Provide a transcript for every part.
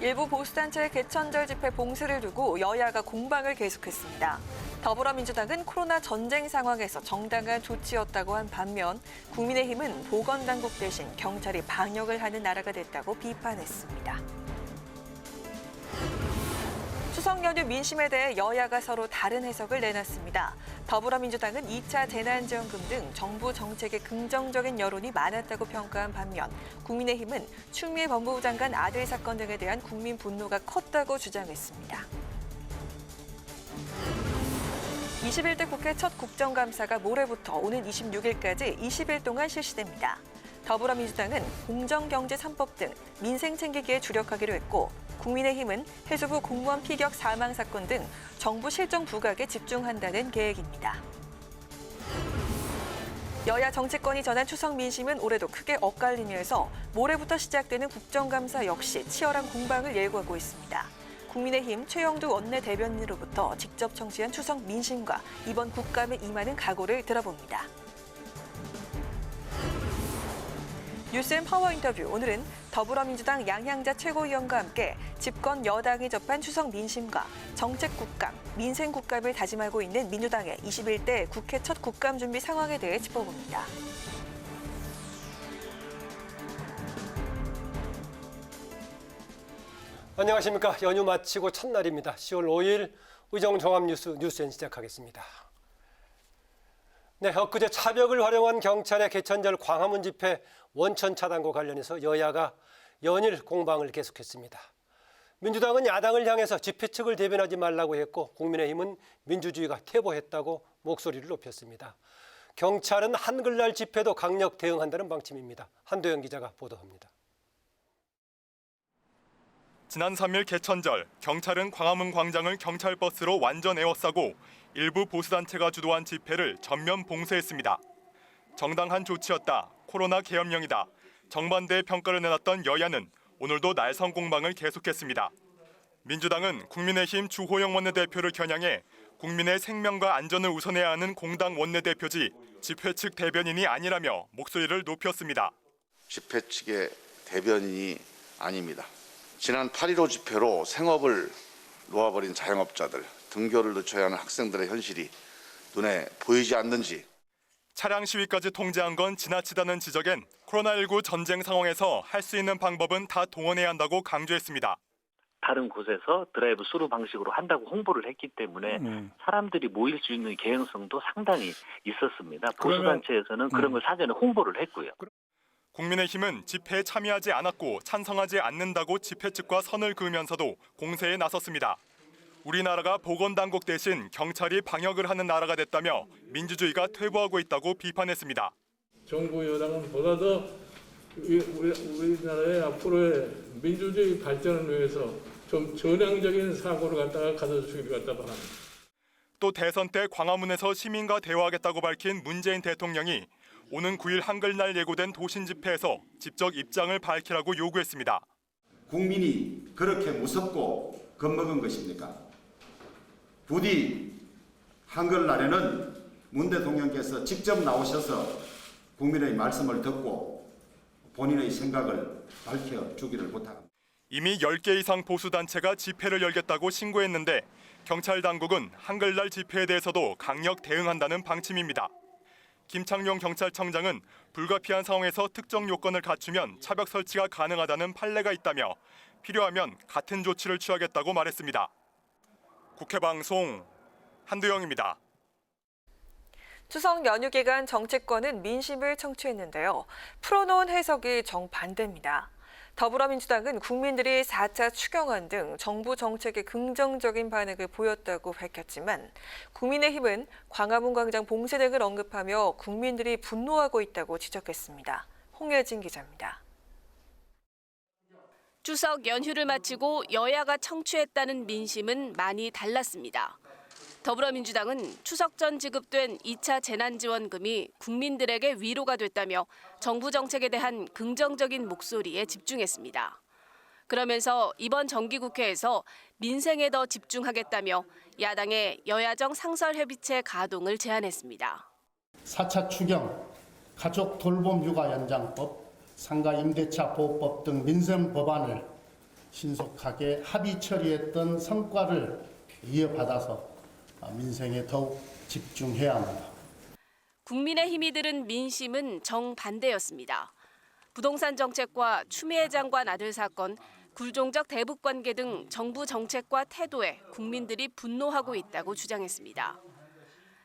일부 보수단체의 개천절 집회 봉쇄를 두고 여야가 공방을 계속했습니다. 더불어민주당은 코로나 전쟁 상황에서 정당한 조치였다고 한 반면 국민의힘은 보건당국 대신 경찰이 방역을 하는 나라가 됐다고 비판했습니다. 추석 연휴 민심에 대해 여야가 서로 다른 해석을 내놨습니다. 더불어민주당은 2차 재난지원금 등 정부 정책에 긍정적인 여론이 많았다고 평가한 반면 국민의힘은 추미애 법무부 장관 아들 사건 등에 대한 국민 분노가 컸다고 주장했습니다. 21대 국회 첫 국정감사가 모레부터 오는 26일까지 20일 동안 실시됩니다. 더불어민주당은 공정경제 3법 등 민생 챙기기에 주력하기로 했고 국민의힘은 해수부 공무원 피격 사망 사건 등 정부 실정 부각에 집중한다는 계획입니다. 여야 정치권이 전한 추석 민심은 올해도 크게 엇갈리면서 모레부터 시작되는 국정감사 역시 치열한 공방을 예고하고 있습니다. 국민의힘 최영두 원내대변인으로부터 직접 청취한 추석 민심과 이번 국감에 임하는 각오를 들어봅니다. 뉴스앤 파워 인터뷰, 오늘은 더불어민주당 양향자 최고위원과 함께 집권 여당이 접한 추석 민심과 정책 국감, 민생 국감을 다짐하고 있는 민주당의 21대 국회 첫 국감 준비 상황에 대해 짚어봅니다. 안녕하십니까. 연휴 마치고 첫날입니다. 10월 5일 의정 종합뉴스 뉴스엔 시작하겠습니다. 네, 엊그제 차벽을 활용한 경찰의 개천절 광화문 집회 원천 차단과 관련해서 여야가 연일 공방을 계속했습니다. 민주당은 야당을 향해서 집회 측을 대변하지 말라고 했고 국민의힘은 민주주의가 퇴보했다고 목소리를 높였습니다. 경찰은 한글날 집회도 강력 대응한다는 방침입니다. 한도영 기자가 보도합니다. 지난 3일 개천절, 경찰은 광화문 광장을 경찰버스로 완전 에워싸고 일부 보수단체가 주도한 집회를 전면 봉쇄했습니다. 정당한 조치였다, 코로나 계엄령이다, 정반대의 평가를 내놨던 여야는 오늘도 날선 공방을 계속했습니다. 민주당은 국민의힘 주호영 원내대표를 겨냥해 국민의 생명과 안전을 우선해야 하는 공당 원내대표지 집회 측 대변인이 아니라며 목소리를 높였습니다. 집회 측의 대변인이 아닙니다. 지난 8.15 집회로 생업을 놓아버린 자영업자들, 등교를 늦춰야 하는 학생들의 현실이 눈에 보이지 않는지. 차량 시위까지 통제한 건 지나치다는 지적엔 코로나19 전쟁 상황에서 할 수 있는 방법은 다 동원해야 한다고 강조했습니다. 다른 곳에서 드라이브 스루 방식으로 한다고 홍보를 했기 때문에 사람들이 모일 수 있는 개연성도 상당히 있었습니다. 보수단체에서는 그런 걸 사전에 홍보를 했고요. 국민의힘은 집회에 참여하지 않았고 찬성하지 않는다고 집회 측과 선을 그으면서도 공세에 나섰습니다. 우리나라가 보건당국 대신 경찰이 방역을 하는 나라가 됐다며 민주주의가 퇴보하고 있다고 비판했습니다. 정부 여당은 보다 더 우리나라의 앞으로의 민주주의 발전을 위해서 좀 전향적인 사고를 갖다가 가져주기를 갖다 바랍니다. 또 대선 때 광화문에서 시민과 대화하겠다고 밝힌 문재인 대통령이 오는 9일 한글날 예고된 도심 집회에서 직접 입장을 밝히라고 요구했습니다. 국민이 그렇게 무섭고 겁먹은 것입니까? 부디 한글날에는 문 대통령께서 직접 나오셔서 국민의 말씀을 듣고 본인의 생각을 밝혀주기를 부탁합니다. 이미 10개 이상 보수단체가 집회를 열겠다고 신고했는데 경찰 당국은 한글날 집회에 대해서도 강력 대응한다는 방침입니다. 김창룡 경찰청장은 불가피한 상황에서 특정 요건을 갖추면 차벽 설치가 가능하다는 판례가 있다며 필요하면 같은 조치를 취하겠다고 말했습니다. 국회방송 한두영입니다. 추석 연휴 기간 정치권은 민심을 청취했는데요. 풀어놓은 해석이 정반대입니다. 더불어민주당은 국민들이 4차 추경안 등 정부 정책에 긍정적인 반응을 보였다고 밝혔지만 국민의힘은 광화문 광장 봉쇄 등을 언급하며 국민들이 분노하고 있다고 지적했습니다. 홍예진 기자입니다. 추석 연휴를 마치고 여야가 청취했다는 민심은 많이 달랐습니다. 더불어민주당은 추석 전 지급된 2차 재난지원금이 국민들에게 위로가 됐다며 정부 정책에 대한 긍정적인 목소리에 집중했습니다. 그러면서 이번 정기국회에서 민생에 더 집중하겠다며 야당의 여야정 상설협의체 가동을 제안했습니다. 4차 추경, 가족 돌봄 육아 연장법, 상가 임대차 보호법 등 민생 법안을 신속하게 합의 처리했던 성과를 이어받아서 민생에 더욱 집중해야 합니다. 국민의힘이 들은 민심은 정반대였습니다. 부동산 정책과 추미애 장관 아들 사건, 굴종적 대북 관계 등 정부 정책과 태도에 국민들이 분노하고 있다고 주장했습니다.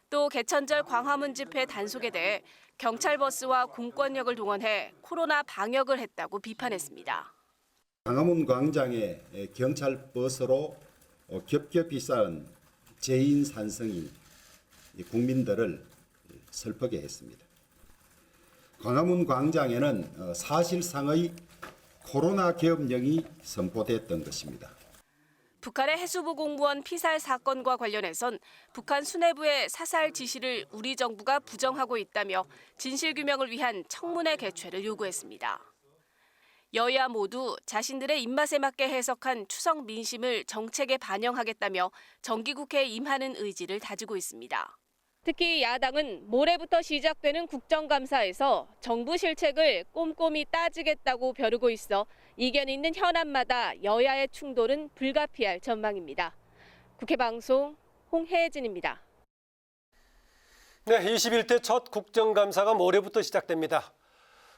또 개천절 광화문 집회 단속에 대해 경찰버스와 공권력을 동원해 코로나 방역을 했다고 비판했습니다. 광화문 광장에 경찰버스로 겹겹이 쌓은 재인 산성인 국민들을 슬프게 했습니다. 광화문 광장에는 사실상의 코로나 계엄령이 선포됐던 것입니다. 북한의 해수부 공무원 피살 사건과 관련해선 북한 수뇌부의 사살 지시를 우리 정부가 부정하고 있다며 진실규명을 위한 청문회 개최를 요구했습니다. 여야 모두 자신들의 입맛에 맞게 해석한 추석 민심을 정책에 반영하겠다며 정기국회에 임하는 의지를 다지고 있습니다. 특히 야당은 모레부터 시작되는 국정감사에서 정부 실책을 꼼꼼히 따지겠다고 벼르고 있어 이견 있는 현안마다 여야의 충돌은 불가피할 전망입니다. 국회 방송 홍혜진입니다. 네, 21대 첫 국정감사가 모레부터 시작됩니다.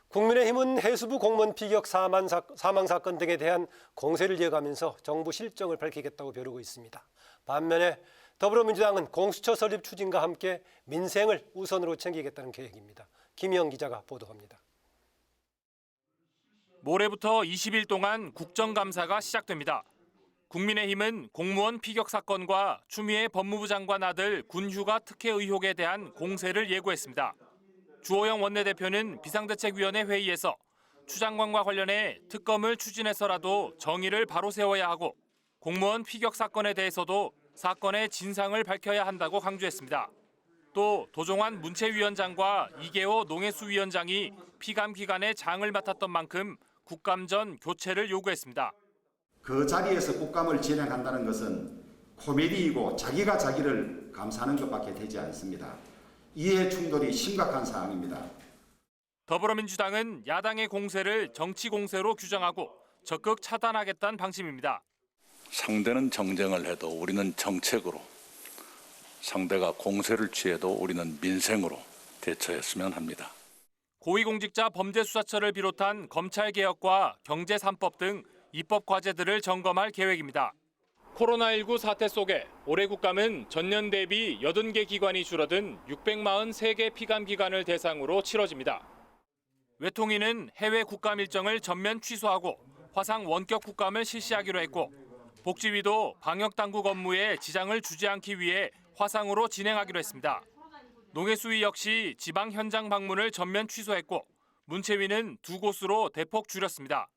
국민의힘은 해수부 공무원 피격 사망 사건 등에 대한 공세를 이어가면서 정부 실정을 밝히겠다고 벼르고 있습니다. 반면에 더불어민주당은 공수처 설립 추진과 함께 민생을 우선으로 챙기겠다는 계획입니다. 김희영 기자가 보도합니다. 모레부터 20일 동안 국정감사가 시작됩니다. 국민의힘은 공무원 피격 사건과 추미애 법무부 장관 아들 군휴가 특혜 의혹에 대한 공세를 예고했습니다. 주호영 원내대표는 비상대책위원회 회의에서 추 장관과 관련해 특검을 추진해서라도 정의를 바로 세워야 하고 공무원 피격 사건에 대해서도 사건의 진상을 밝혀야 한다고 강조했습니다. 또 도종환 문체위원장과 이계호 농해수 위원장이 피감 기관의 장을 맡았던 만큼 국감 전 교체를 요구했습니다. 그 자리에서 국감을 진행한다는 것은 코미디이고 자기가 자기를 감싸는 것밖에 되지 않습니다. 이해 충돌이 심각한 사항입니다. 더불어민주당은 야당의 공세를 정치 공세로 규정하고 적극 차단하겠다는 방침입니다. 상대는 정쟁을 해도 우리는 정책으로, 상대가 공세를 취해도 우리는 민생으로 대처했으면 합니다. 고위공직자 범죄수사처를 비롯한 검찰개혁과 경제 3법 등 입법 과제들을 점검할 계획입니다. 코로나19 사태 속에 올해 국감은 전년 대비 80개 기관이 줄어든 643개 피감 기관을 대상으로 치러집니다. 외통위는 해외 국감 일정을 전면 취소하고 화상 원격 국감을 실시하기로 했고 복지위도 방역당국 업무에 지장을 주지 않기 위해 화상으로 진행하기로 했습니다. 농해수위 역시 지방 현장 방문을 전면 취소했고 문체위는 2곳으로 대폭 줄였습니다.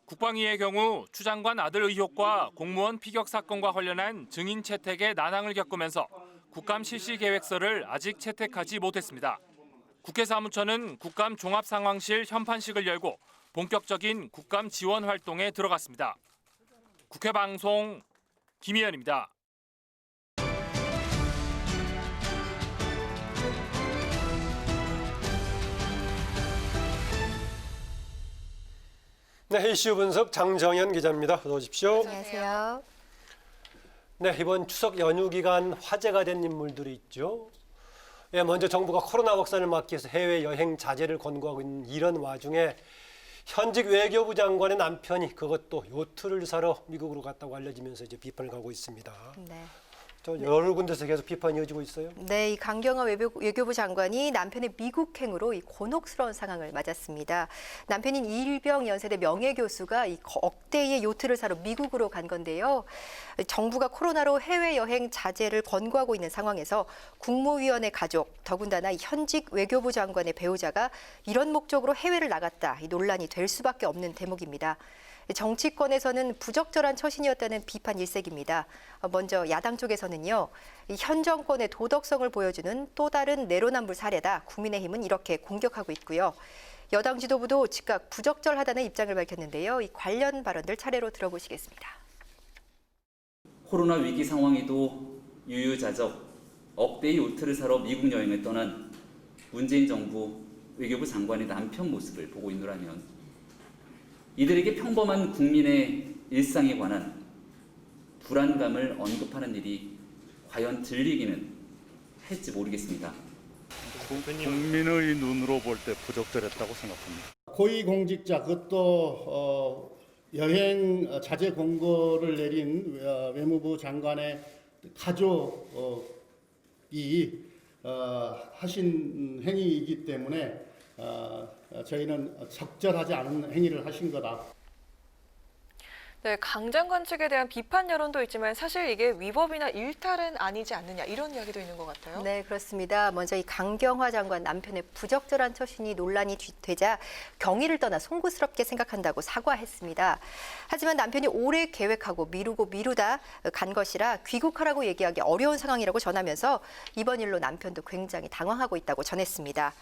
국방위의 경우 추 장관 아들 의혹과 공무원 피격 사건과 관련한 증인 채택에 난항을 겪으면서 국감 실시 계획서를 아직 채택하지 못했습니다. 국회 사무처는 국감 종합상황실 현판식을 열고 본격적인 국감 지원 활동에 들어갔습니다. 국회 방송 김희연입니다. 네, 이슈 분석 장정현 기자입니다. 어서 오십시오. 안녕하세요. 네, 이번 추석 연휴 기간 화제가 된 인물들이 있죠. 예, 먼저 정부가 코로나 확산을 막기 위해서 해외 여행 자제를 권고하고 있는 이런 와중에 현직 외교부 장관의 남편이 그것도 요트를 사러 미국으로 갔다고 알려지면서 이제 비판을 가고 있습니다. 네. 여러 군데서 계속 비판이 이어지고 있어요. 네, 이 강경화 외교부 장관이 남편의 미국행으로 이 곤혹스러운 상황을 맞았습니다. 남편인 이일병 연세대 명예교수가 이 억대의 요트를 사러 미국으로 간 건데요. 정부가 코로나로 해외여행 자제를 권고하고 있는 상황에서 국무위원의 가족, 더군다나 현직 외교부 장관의 배우자가 이런 목적으로 해외를 나갔다, 이 논란이 될 수밖에 없는 대목입니다. 정치권에서는 부적절한 처신이었다는 비판 일색입니다. 먼저 야당 쪽에서는요, 현 정권의 도덕성을 보여주는 또 다른 내로남불 사례다. 국민의힘은 이렇게 공격하고 있고요. 여당 지도부도 즉각 부적절하다는 입장을 밝혔는데요. 이 관련 발언들 차례로 들어보시겠습니다. 코로나 위기 상황에도 유유자적 억대의 요트를 사러 미국 여행을 떠난 문재인 정부 외교부 장관의 남편 모습을 보고 있노라면 이들에게 평범한 국민의 일상에 관한 불안감을 언급하는 일이 과연 들리기는 할지 모르겠습니다. 국민의 눈으로 볼 때 부적절했다고 생각합니다. 고위공직자 그것도 여행 자제 공고를 내린 외무부 장관의 가족이 하신 행위이기 때문에 저희는 적절하지 않은 행위를 하신 거다. 네, 강 장관 측에 대한 비판 여론도 있지만 사실 이게 위법이나 일탈은 아니지 않느냐 이런 이야기도 있는 것 같아요. 네, 그렇습니다. 먼저 이 강경화 장관 남편의 부적절한 처신이 논란이 되자 경위를 떠나 송구스럽게 생각한다고 사과했습니다. 하지만 남편이 오래 계획하고 미루다 간 것이라 귀국하라고 얘기하기 어려운 상황이라고 전하면서 이번 일로 남편도 굉장히 당황하고 있다고 전했습니다.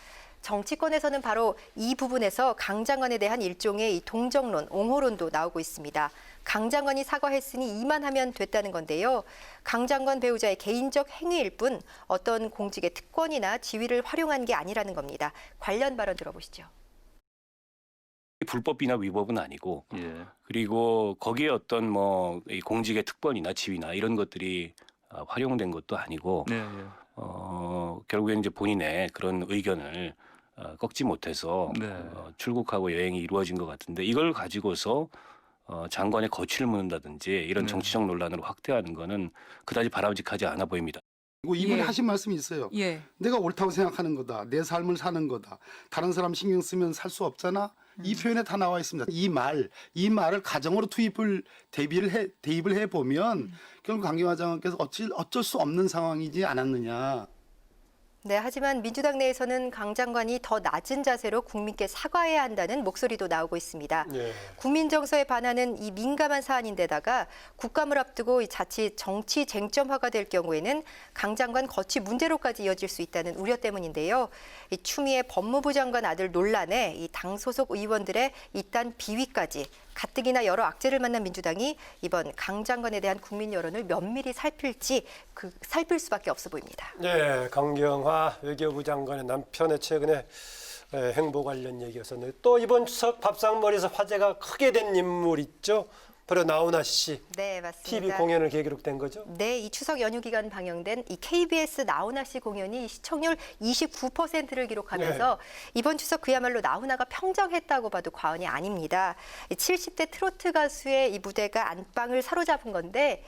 정치권에서는 바로 이 부분에서 강 장관에 대한 일종의 이 동정론, 옹호론도 나오고 있습니다. 강 장관이 사과했으니 이만 하면 됐다는 건데요. 강 장관 배우자의 개인적 행위일 뿐 어떤 공직의 특권이나 지위를 활용한 게 아니라는 겁니다. 관련 발언 들어보시죠. 불법이나 위법은 아니고 예. 그리고 거기에 어떤 이 공직의 특권이나 지위나 이런 것들이 활용된 것도 아니고 네, 예. 결국엔 이제 본인의 그런 의견을 꺾지 못해서 네. 출국하고 여행이 이루어진 것 같은데 이걸 가지고서 장관의 거취를 묻는다든지 이런 네. 정치적 논란으로 확대하는 거는 그다지 바람직하지 않아 보입니다. 이분이 하신 말씀이 있어요. 내가 옳다고 생각하는 거다. 내 삶을 사는 거다. 다른 사람 신경 쓰면 살 수 없잖아. 이 표현에 다 나와 있습니다. 이 말을 가정으로 대입을 해 보면 결국 강경화 장관께서 어쩔 수 없는 상황이지 않았느냐. 네, 하지만 민주당 내에서는 강 장관이 더 낮은 자세로 국민께 사과해야 한다는 목소리도 나오고 있습니다. 예. 국민 정서에 반하는 이 민감한 사안인데다가 국감을 앞두고 자칫 정치 쟁점화가 될 경우에는 강 장관 거취 문제로까지 이어질 수 있다는 우려 때문인데요. 이 추미애 법무부 장관 아들 논란에 이 당 소속 의원들의 이딴 비위까지 가뜩이나 여러 악재를 만난 민주당이 이번 강 장관에 대한 국민 여론을 면밀히 살필 수밖에 없어 보입니다. 네, 강경화 외교부 장관의 남편의 최근에 행보 관련 얘기였었는데 또 이번 추석 밥상머리에서 화제가 크게 된 인물 있죠. 바로 나훈아 씨. 네, 맞습니다. TV 공연을 계기로 된 거죠? 네, 이 추석 연휴 기간 방영된 이 KBS 나훈아 씨 공연이 시청률 29%를 기록하면서 이번 추석 그야말로 나훈아가 평정했다고 봐도 과언이 아닙니다. 70대 트로트 가수의 이 무대가 안방을 사로잡은 건데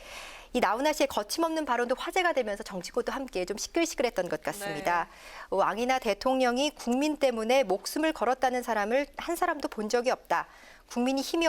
이 나훈아 씨의 거침없는 발언도 화제가 되면서 정치권도 함께 좀 시끌시끌했던 것 같습니다. 왕이나 대통령이 국민 때문에 목숨을 걸었다는 사람을 한 사람도 본 적이 없다. 국민이 힘이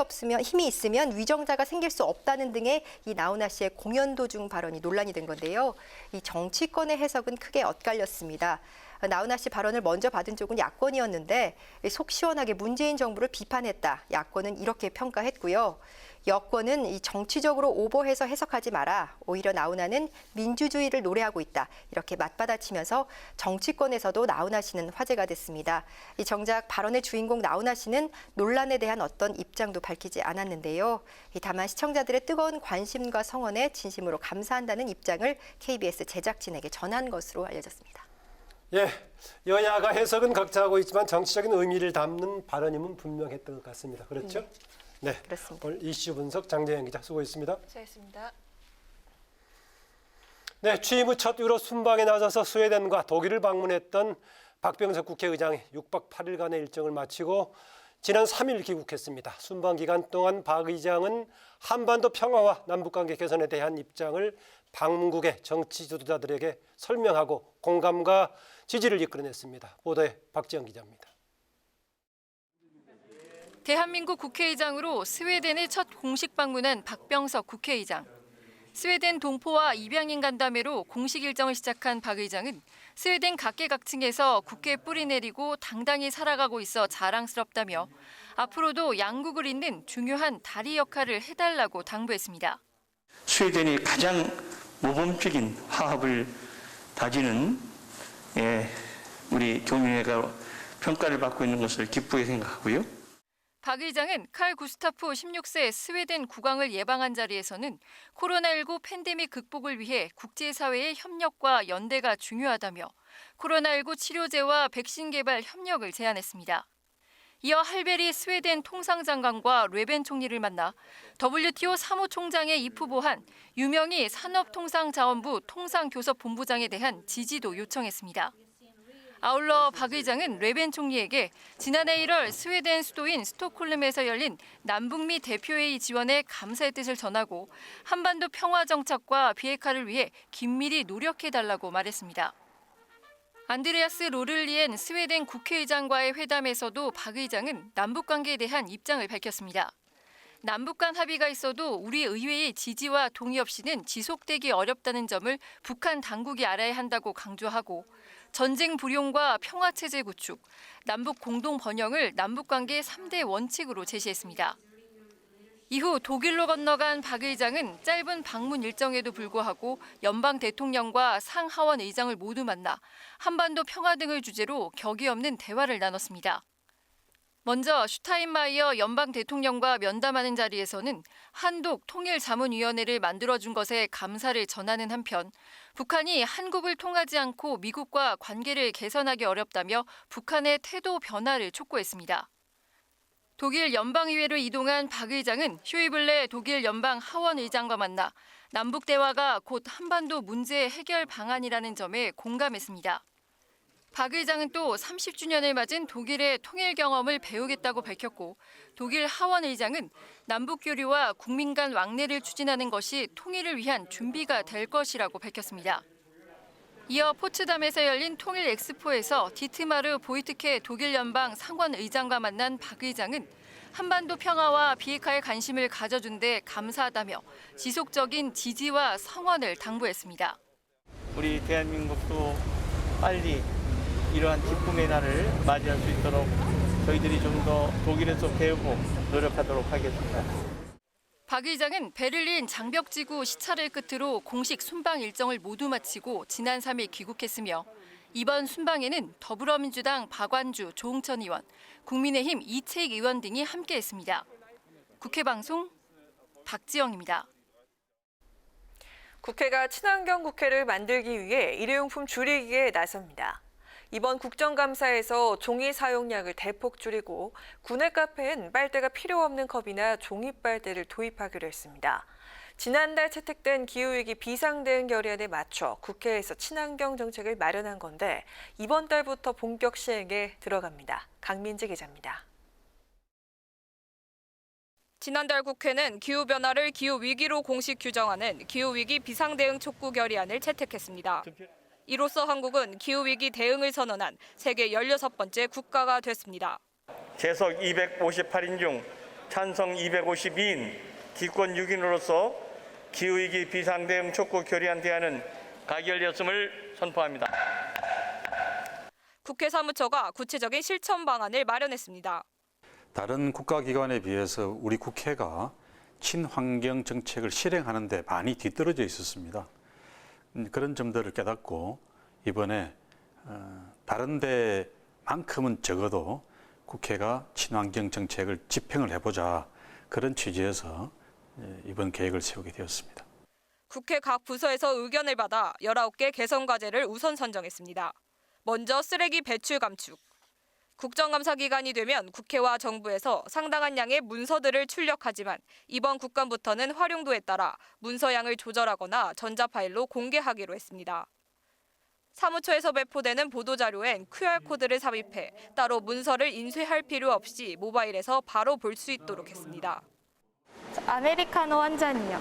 있으면 위정자가 생길 수 없다는 등의 이 나훈아 씨의 공연 도중 발언이 논란이 된 건데요. 이 정치권의 해석은 크게 엇갈렸습니다. 나훈아 씨 발언을 먼저 받은 쪽은 야권이었는데 속 시원하게 문재인 정부를 비판했다. 야권은 이렇게 평가했고요. 여권은 이 정치적으로 오버해서 해석하지 마라. 오히려 나훈아는 민주주의를 노래하고 있다. 이렇게 맞받아치면서 정치권에서도 나훈아 씨는 화제가 됐습니다. 이 정작 발언의 주인공 나훈아 씨는 논란에 대한 어떤 입장도 밝히지 않았는데요. 다만 시청자들의 뜨거운 관심과 성원에 진심으로 감사한다는 입장을 KBS 제작진에게 전한 것으로 알려졌습니다. 예, 여야가 해석은 각자 하고 있지만 정치적인 의미를 담는 발언임은 분명했던 것 같습니다. 그렇죠? 네, 그렇습니다. 오늘 이슈 분석 장재현 기자 수고했습니다. 수고했습니다. 네, 취임 후 첫 유럽 순방에 나서서 스웨덴과 독일을 방문했던 박병석 국회의장이 6박 8일간의 일정을 마치고 지난 3일 귀국했습니다. 순방 기간 동안 박 의장은 한반도 평화와 남북관계 개선에 대한 입장을 방문국의 정치 지도자들에게 설명하고 공감과 지지를 이끌어냈습니다. 보도에 박지영 기자입니다. 대한민국 국회의장으로 스웨덴에 첫 공식 방문한 박병석 국회의장. 스웨덴 동포와 입양인 간담회로 공식 일정을 시작한 박 의장은 스웨덴 각계각층에서 국회 뿌리 내리고 당당히 살아가고 있어 자랑스럽다며 앞으로도 양국을 잇는 중요한 다리 역할을 해달라고 당부했습니다. 스웨덴이 가장 모범적인 화합을 다지는 우리 교민회가 평가를 받고 있는 것을 기쁘게 생각하고요. 박 의장은 칼 구스타프 16세 스웨덴 국왕을 예방한 자리에서는 코로나19 팬데믹 극복을 위해 국제사회의 협력과 연대가 중요하다며 코로나19 치료제와 백신 개발 협력을 제안했습니다. 이어 할베리 스웨덴 통상장관과 르벤 총리를 만나 WTO 사무총장에 입후보한 유명희 산업통상자원부 통상교섭본부장에 대한 지지도 요청했습니다. 아울러 박 의장은 르벤 총리에게 지난해 1월 스웨덴 수도인 스톡홀름에서 열린 남북미 대표회의 지원에 감사의 뜻을 전하고 한반도 평화 정착과 비핵화를 위해 긴밀히 노력해달라고 말했습니다. 안드레아스 로를리엔 스웨덴 국회의장과의 회담에서도 박 의장은 남북 관계에 대한 입장을 밝혔습니다. 남북 간 합의가 있어도 우리 의회의 지지와 동의 없이는 지속되기 어렵다는 점을 북한 당국이 알아야 한다고 강조하고 전쟁 불용과 평화체제 구축, 남북 공동 번영을 남북 관계의 3대 원칙으로 제시했습니다. 이후 독일로 건너간 박 의장은 짧은 방문 일정에도 불구하고 연방 대통령과 상하원 의장을 모두 만나 한반도 평화 등을 주제로 격이 없는 대화를 나눴습니다. 먼저 슈타인마이어 연방 대통령과 면담하는 자리에서는 한독 통일자문위원회를 만들어준 것에 감사를 전하는 한편 북한이 한국을 통하지 않고 미국과 관계를 개선하기 어렵다며 북한의 태도 변화를 촉구했습니다. 독일 연방의회로 이동한 박 의장은 쇼이블레 독일 연방 하원 의장과 만나 남북 대화가 곧 한반도 문제 해결 방안이라는 점에 공감했습니다. 박 의장은 또 30주년을 맞은 독일의 통일 경험을 배우겠다고 밝혔고 독일 하원 의장은 남북 교류와 국민 간 왕래를 추진하는 것이 통일을 위한 준비가 될 것이라고 밝혔습니다. 이어 포츠담에서 열린 통일 엑스포에서 디트마르 보이트케 독일 연방 상원 의장과 만난 박 의장은 한반도 평화와 비핵화에 관심을 가져준 데 감사하다며 지속적인 지지와 성원을 당부했습니다. 우리 대한민국도 빨리 이러한 기쁨의 날을 맞이할 수 있도록 저희들이 좀 더 독일에서 배우고 노력하도록 하겠습니다. 박 의장은 베를린 장벽지구 시찰을 끝으로 공식 순방 일정을 모두 마치고 지난 3일 귀국했으며 이번 순방에는 더불어민주당 박완주, 조홍천 의원, 국민의힘 이채익 의원 등이 함께했습니다. 국회방송 박지영입니다. 국회가 친환경 국회를 만들기 위해 일회용품 줄이기에 나섭니다. 이번 국정감사에서 종이 사용량을 대폭 줄이고 구내 카페엔 빨대가 필요 없는 컵이나 종이 빨대를 도입하기로 했습니다. 지난달 채택된 기후위기 비상대응 결의안에 맞춰 국회에서 친환경 정책을 마련한 건데 이번 달부터 본격 시행에 들어갑니다. 강민지 기자입니다. 지난달 국회는 기후변화를 기후위기로 공식 규정하는 기후위기 비상대응 촉구 결의안을 채택했습니다. 이로써 한국은 기후위기 대응을 선언한 세계 16번째 국가가 됐습니다. 재석 258인 중 찬성 252인, 기권 6인으로서 기후위기 비상대응 촉구 결의안 대안은 가결되었음을 선포합니다. 국회 사무처가 구체적인 실천 방안을 마련했습니다. 다른 국가기관에 비해서 우리 국회가 친환경 정책을 실행하는 데 많이 뒤떨어져 있었습니다. 그런 점들을 깨닫고 이번에 다른 데만큼은 적어도 국회가 친환경 정책을 집행을 해보자 그런 취지에서 이번 계획을 세우게 되었습니다. 국회 각 부서에서 의견을 받아 19개 개선 과제를 우선 선정했습니다. 먼저 쓰레기 배출 감축. 국정감사 기간이 되면 국회와 정부에서 상당한 양의 문서들을 출력하지만 이번 국감부터는 활용도에 따라 문서양을 조절하거나 전자파일로 공개하기로 했습니다. 사무처에서 배포되는 보도자료엔 QR코드를 삽입해 따로 문서를 인쇄할 필요 없이 모바일에서 바로 볼 수 있도록 했습니다. 아메리카노 한 잔이요.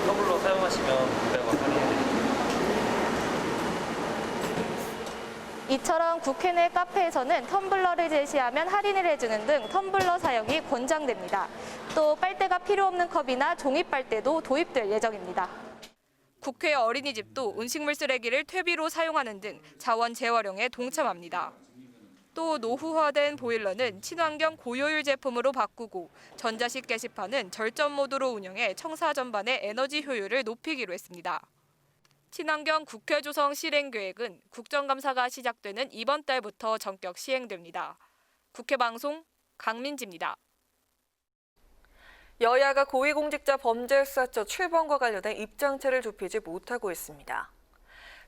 더블로 사용하시면 900원 할인해드립니다. 이처럼 국회 내 카페에서는 텀블러를 제시하면 할인을 해주는 등 텀블러 사용이 권장됩니다. 또 빨대가 필요 없는 컵이나 종이 빨대도 도입될 예정입니다. 국회 어린이집도 음식물 쓰레기를 퇴비로 사용하는 등 자원 재활용에 동참합니다. 또 노후화된 보일러는 친환경 고효율 제품으로 바꾸고 전자식 게시판은 절전 모드로 운영해 청사 전반의 에너지 효율을 높이기로 했습니다. 친환경 국회 조성 실행 계획은 국정감사가 시작되는 이번 달부터 전격 시행됩니다. 국회 방송 강민지입니다. 여야가 고위공직자 범죄수사처 출범과 관련해 입장체를 좁히지 못하고 있습니다.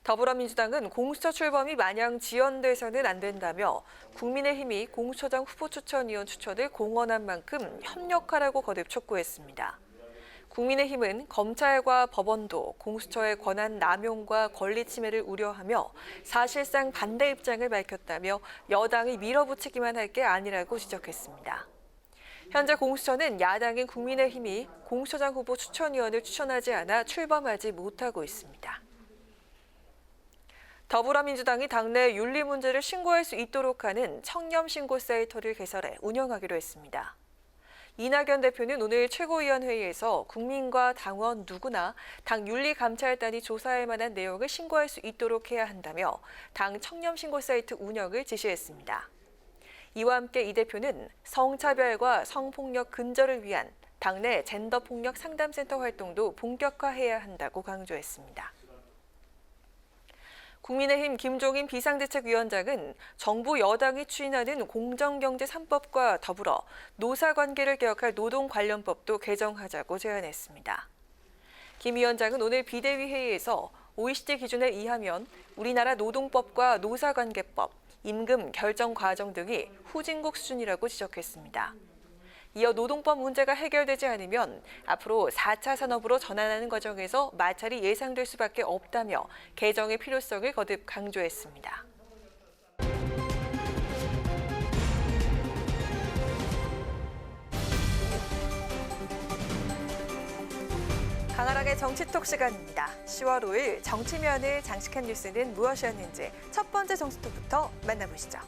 더불어민주당은 공수처 출범이 마냥 지연돼서는 안 된다며 국민의힘이 공수처장 후보 추천위원 추천을 공언한 만큼 협력하라고 거듭 촉구했습니다. 국민의힘은 검찰과 법원도 공수처의 권한 남용과 권리 침해를 우려하며 사실상 반대 입장을 밝혔다며 여당이 밀어붙이기만 할 게 아니라고 지적했습니다. 현재 공수처는 야당인 국민의힘이 공수처장 후보 추천위원을 추천하지 않아 출범하지 못하고 있습니다. 더불어민주당이 당내 윤리 문제를 신고할 수 있도록 하는 청렴 신고 사이트를 개설해 운영하기로 했습니다. 이낙연 대표는 오늘 최고위원회의에서 국민과 당원 누구나 당 윤리감찰단이 조사할 만한 내용을 신고할 수 있도록 해야 한다며 당 청렴 신고 사이트 운영을 지시했습니다. 이와 함께 이 대표는 성차별과 성폭력 근절을 위한 당내 젠더폭력 상담센터 활동도 본격화해야 한다고 강조했습니다. 국민의힘 김종인 비상대책위원장은 정부 여당이 추진하는 공정경제 3법과 더불어 노사관계를 개혁할 노동관련법도 개정하자고 제안했습니다. 김 위원장은 오늘 비대위 회의에서 OECD 기준에 의하면 우리나라 노동법과 노사관계법, 임금 결정 과정 등이 후진국 수준이라고 지적했습니다. 이어 노동법 문제가 해결되지 않으면 앞으로 4차 산업으로 전환하는 과정에서 마찰이 예상될 수밖에 없다며 개정의 필요성을 거듭 강조했습니다. 강하락의 정치톡 시간입니다. 10월 5일 정치면을 장식한 뉴스는 무엇이었는지 첫 번째 정치톡부터 만나보시죠.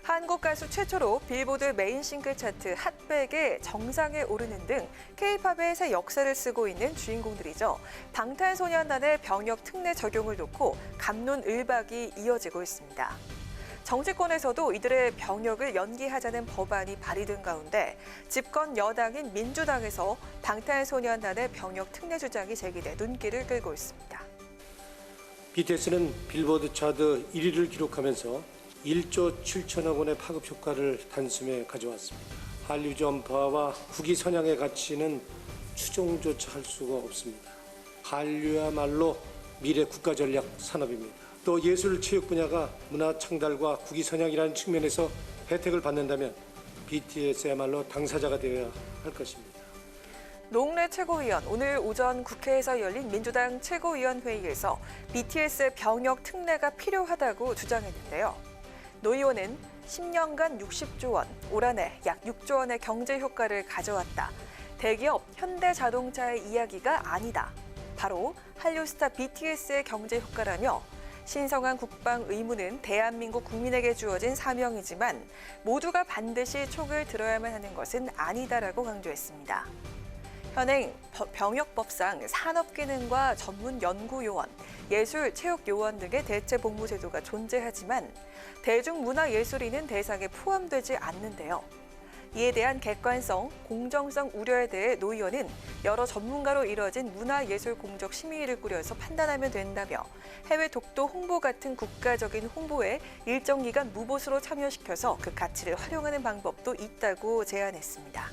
한국 가수 최초로 빌보드 메인 싱글 차트 핫백의 정상에 오르는 등 K-팝의 새 역사를 쓰고 있는 주인공들이죠. 방탄소년단의 병역 특례 적용을 놓고 갑론을박이 이어지고 있습니다. 정치권에서도 이들의 병역을 연기하자는 법안이 발의된 가운데 집권 여당인 민주당에서 방탄소년단의 병역 특례 주장이 제기돼 눈길을 끌고 있습니다. BTS는 빌보드 차트 1위를 기록하면서 1조 7천억 원의 파급 효과를 단숨에 가져왔습니다. 한류 전파와 국위 선양의 가치는 추종조차 할 수가 없습니다. 한류야말로 미래 국가 전략 산업입니다. 또 예술 체육 분야가 문화 창달과 국위 선양이라는 측면에서 혜택을 받는다면 BTS야말로 당사자가 되어야 할 것입니다. 노웅래 최고위원, 오늘 오전 국회에서 열린 민주당 최고위원회의에서 BTS의 병역 특례가 필요하다고 주장했는데요. 노 의원은 10년간 60조 원, 올 한해 약 6조 원의 경제 효과를 가져왔다. 대기업 현대자동차의 이야기가 아니다. 바로 한류 스타 BTS의 경제 효과라며 신성한 국방 의무는 대한민국 국민에게 주어진 사명이지만 모두가 반드시 촉을 들어야만 하는 것은 아니다라고 강조했습니다. 현행 병역법상 산업기능과 전문연구요원, 예술체육요원 등의 대체복무제도가 존재하지만 대중문화예술인은 대상에 포함되지 않는데요. 이에 대한 객관성, 공정성 우려에 대해 노 의원은 여러 전문가로 이뤄진 문화예술공적 심의위를 꾸려서 판단하면 된다며 해외 독도 홍보 같은 국가적인 홍보에 일정 기간 무보수로 참여시켜서 그 가치를 활용하는 방법도 있다고 제안했습니다.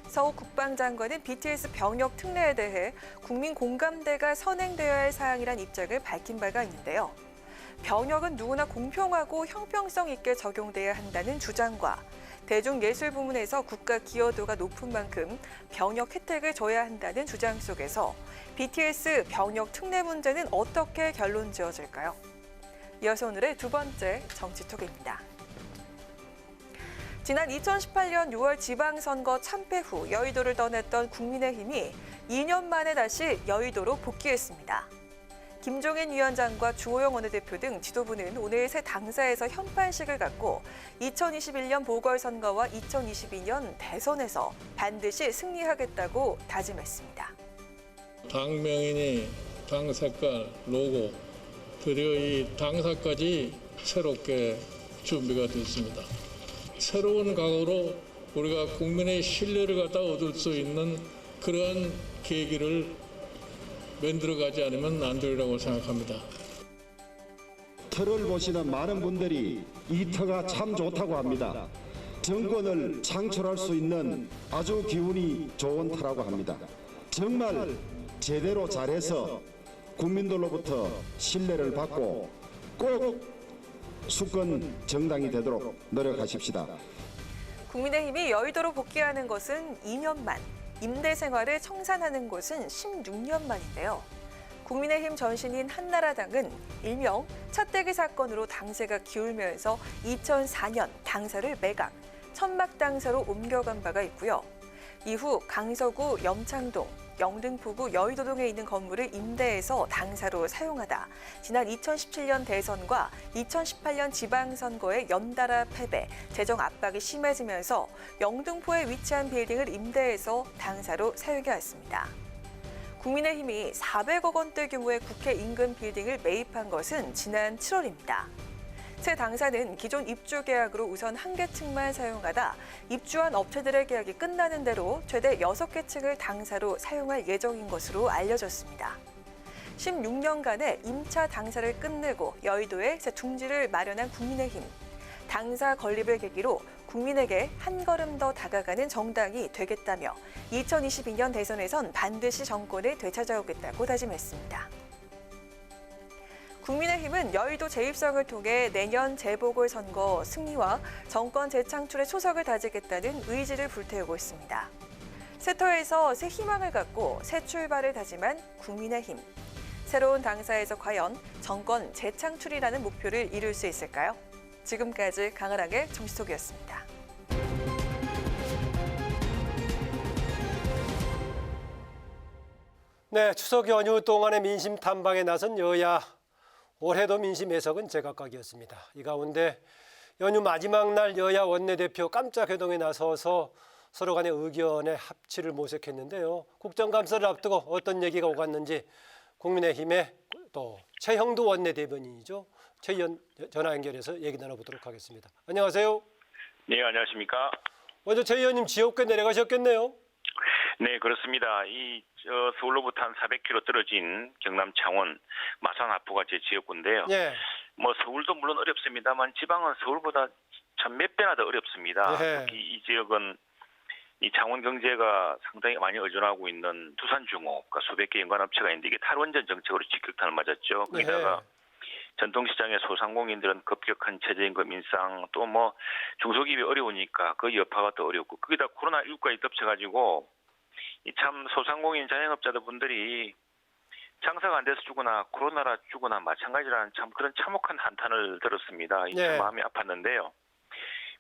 서욱 국방장관은 BTS 병역 특례에 대해 국민 공감대가 선행되어야 할 사항이란 입장을 밝힌 바가 있는데요. 병역은 누구나 공평하고 형평성 있게 적용돼야 한다는 주장과 대중예술 부문에서 국가 기여도가 높은 만큼 병역 혜택을 줘야 한다는 주장 속에서 BTS 병역 특례 문제는 어떻게 결론 지어질까요? 이어서 오늘의 두 번째 정치톡입니다. 지난 2018년 6월 지방선거 참패 후 여의도를 떠났던 국민의힘이 2년 만에 다시 여의도로 복귀했습니다. 김종인 위원장과 주호영 원내대표 등 지도부는 오늘 새 당사에서 현판식을 갖고 2021년 보궐선거와 2022년 대선에서 반드시 승리하겠다고 다짐했습니다. 당명이니 당 색깔, 로고, 드디어 이 당사까지 새롭게 준비가 됐습니다. 새로운 각오로 우리가 국민의 신뢰를 갖다 얻을 수 있는 그러한 계기를 만들어가지 않으면 안 되리라고 생각합니다. 터를 보시는 많은 분들이 이 터가 참 좋다고 합니다. 정권을 창출할 수 있는 아주 기운이 좋은 터라고 합니다. 정말 제대로 잘해서 국민들로부터 신뢰를 받고 꼭 수권 정당이 되도록 노력하십시다. 국민의힘이 여의도로 복귀하는 것은 2년 만, 임대 생활을 청산하는 것은 16년 만인데요. 국민의힘 전신인 한나라당은 일명 차떼기 사건으로 당세가 기울면서 2004년 당사를 매각, 천막 당사로 옮겨간 바가 있고요. 이후 강서구 염창동, 영등포구 여의도동에 있는 건물을 임대해서 당사로 사용하다 지난 2017년 대선과 2018년 지방선거에 연달아 패배, 재정 압박이 심해지면서 영등포에 위치한 빌딩을 임대해서 당사로 사용해왔습니다. 국민의힘이 400억 원대 규모의 국회 인근 빌딩을 매입한 것은 지난 7월입니다. 새 당사는 기존 입주 계약으로 우선 1개 층만 사용하다 입주한 업체들의 계약이 끝나는 대로 최대 6개 층을 당사로 사용할 예정인 것으로 알려졌습니다. 16년간의 임차 당사를 끝내고 여의도에 새 둥지를 마련한 국민의힘. 당사 건립을 계기로 국민에게 한 걸음 더 다가가는 정당이 되겠다며 2022년 대선에선 반드시 정권을 되찾아오겠다고 다짐했습니다. 국민의힘은 여의도 재입성을 통해 내년 재보궐선거 승리와 정권 재창출의 초석을 다지겠다는 의지를 불태우고 있습니다. 새 터에서 새 희망을 갖고 새 출발을 다짐한 국민의힘. 새로운 당사에서 과연 정권 재창출이라는 목표를 이룰 수 있을까요? 지금까지 강은하의 정치톡이었습니다. 네, 추석 연휴 동안의 민심 탐방에 나선 여야. 올해도 민심 해석은 제각각이었습니다. 이 가운데 연휴 마지막 날 여야 원내대표 깜짝 회동에 나서서 서로 간의 의견의 합치를 모색했는데요. 국정감사를 앞두고 어떤 얘기가 오갔는지 국민의힘의 또 최형두 원내대변인이죠. 최 의원 전화 연결해서 얘기 나눠보도록 하겠습니다. 안녕하세요. 네, 안녕하십니까. 먼저 최 의원님 지역구에 내려가셨겠네요. 네, 그렇습니다. 서울로부터 한 400km 떨어진 경남 창원 마산 하포가 제 지역구인데요. 예. 뭐 서울도 물론 어렵습니다만 지방은 서울보다 참 몇 배나 더 어렵습니다. 예. 특히 이 지역은 이 창원 경제가 상당히 많이 의존하고 있는 두산중업, 그러니까 수백 개 연관업체가 있는데 이게 탈원전 정책으로 직격탄을 맞았죠. 거기다가 전통시장의 소상공인들은 급격한 최저임금 인상, 또 뭐 중소기업이 어려우니까 그 여파가 더 어렵고 거기다 코로나19까지 덮쳐가지고 이 참 소상공인 자영업자들 분들이 장사가 안 돼서 죽거나 코로나라 죽거나 마찬가지라는 참 그런 참혹한 한탄을 들었습니다. 참 마음이 아팠는데요.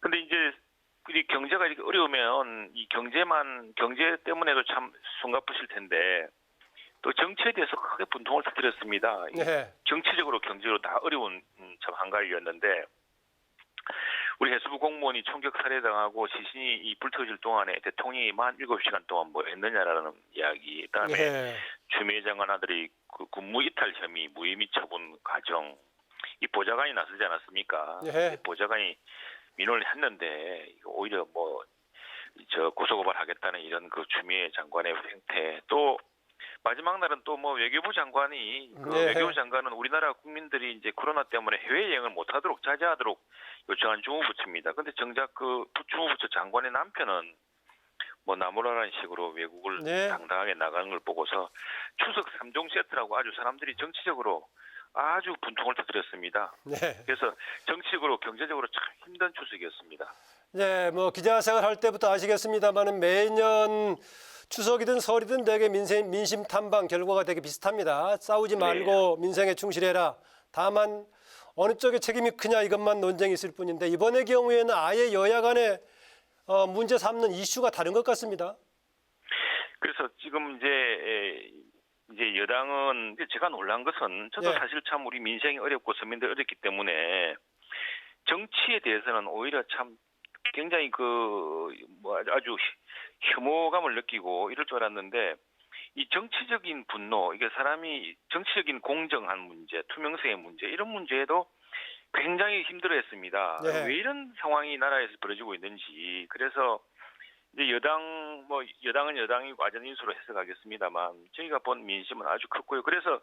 근데 이제 이 경제가 이렇게 어려우면 이 경제 때문에도 참 숨가쁘실 텐데 또 정치에 대해서 크게 분통을 터뜨렸습니다. 정치적으로 경제로 다 어려운 참 한가위였는데 우리 해수부 공무원이 총격 살해당하고 시신이 이 불터질 동안에 대통령이 47시간 동안 뭐 했느냐라는 이야기, 그다음에 추미애 장관 아들이 그 근무 이탈 혐의 무혐의 처분 과정, 이 보좌관이 나서지 않았습니까? 보좌관이 민원을 했는데 오히려 뭐 고소고발하겠다는 이런 그 추미애 장관의 행태, 또 마지막 날은 또 뭐 외교부 장관이 외교부 장관은 우리나라 국민들이 이제 코로나 때문에 해외 여행을 못하도록 자제하도록 요청한 주무부처입니다. 근데 정작 그 주무부처 장관의 남편은 뭐 나무라라는 식으로 외국을 당당하게 나가는 걸 보고서 추석 3종 세트라고 아주 사람들이 정치적으로 아주 분통을 터뜨렸습니다. 그래서 정치적으로 경제적으로 참 힘든 추석이었습니다. 네, 뭐 기자생활 할 때부터 아시겠습니다만은 매년 추석이든 설이든 대개 민심 탐방 결과가 되게 비슷합니다. 싸우지 말고 민생에 충실해라. 다만 어느 쪽에 책임이 크냐 이것만 논쟁이 있을 뿐인데 이번의 경우에는 아예 여야 간에 문제 삼는 이슈가 다른 것 같습니다. 그래서 지금 이제 여당은 제가 놀란 것은 저도 사실 참 우리 민생이 어렵고 서민들이 어렵기 때문에 정치에 대해서는 오히려 참 굉장히 아주 혐오감을 느끼고 이럴 줄 알았는데 이 정치적인 분노, 이게 사람이 정치적인 공정한 문제, 투명성의 문제 이런 문제에도 굉장히 힘들어했습니다. 왜 이런 상황이 나라에서 벌어지고 있는지. 그래서 이제 여당은 여당이고 아전 인수로 해석하겠습니다만 저희가 본 민심은 아주 컸고요. 그래서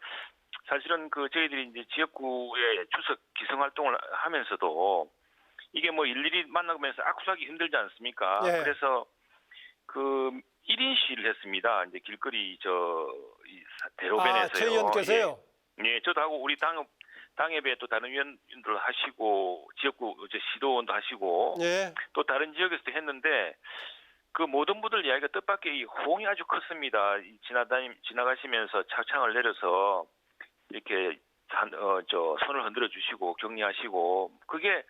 사실은 저희들이 이제 지역구의 추석 기성 활동을 하면서도 이게 뭐 일일이 만나면서 악수하기 힘들지 않습니까? 그래서 1인 시위를 했습니다. 이제 길거리 대로변에서요. 최 의원께서요? 예, 저도 하고 우리 당협에 또 다른 위원들 하시고 지역구 시도원도 하시고 예. 또 다른 지역에서도 했는데 그 모든 분들 이야기가 뜻밖의 이 호응이 아주 컸습니다. 지나가시면서 차창을 내려서 이렇게 손을 흔들어 주시고 격려하시고 그게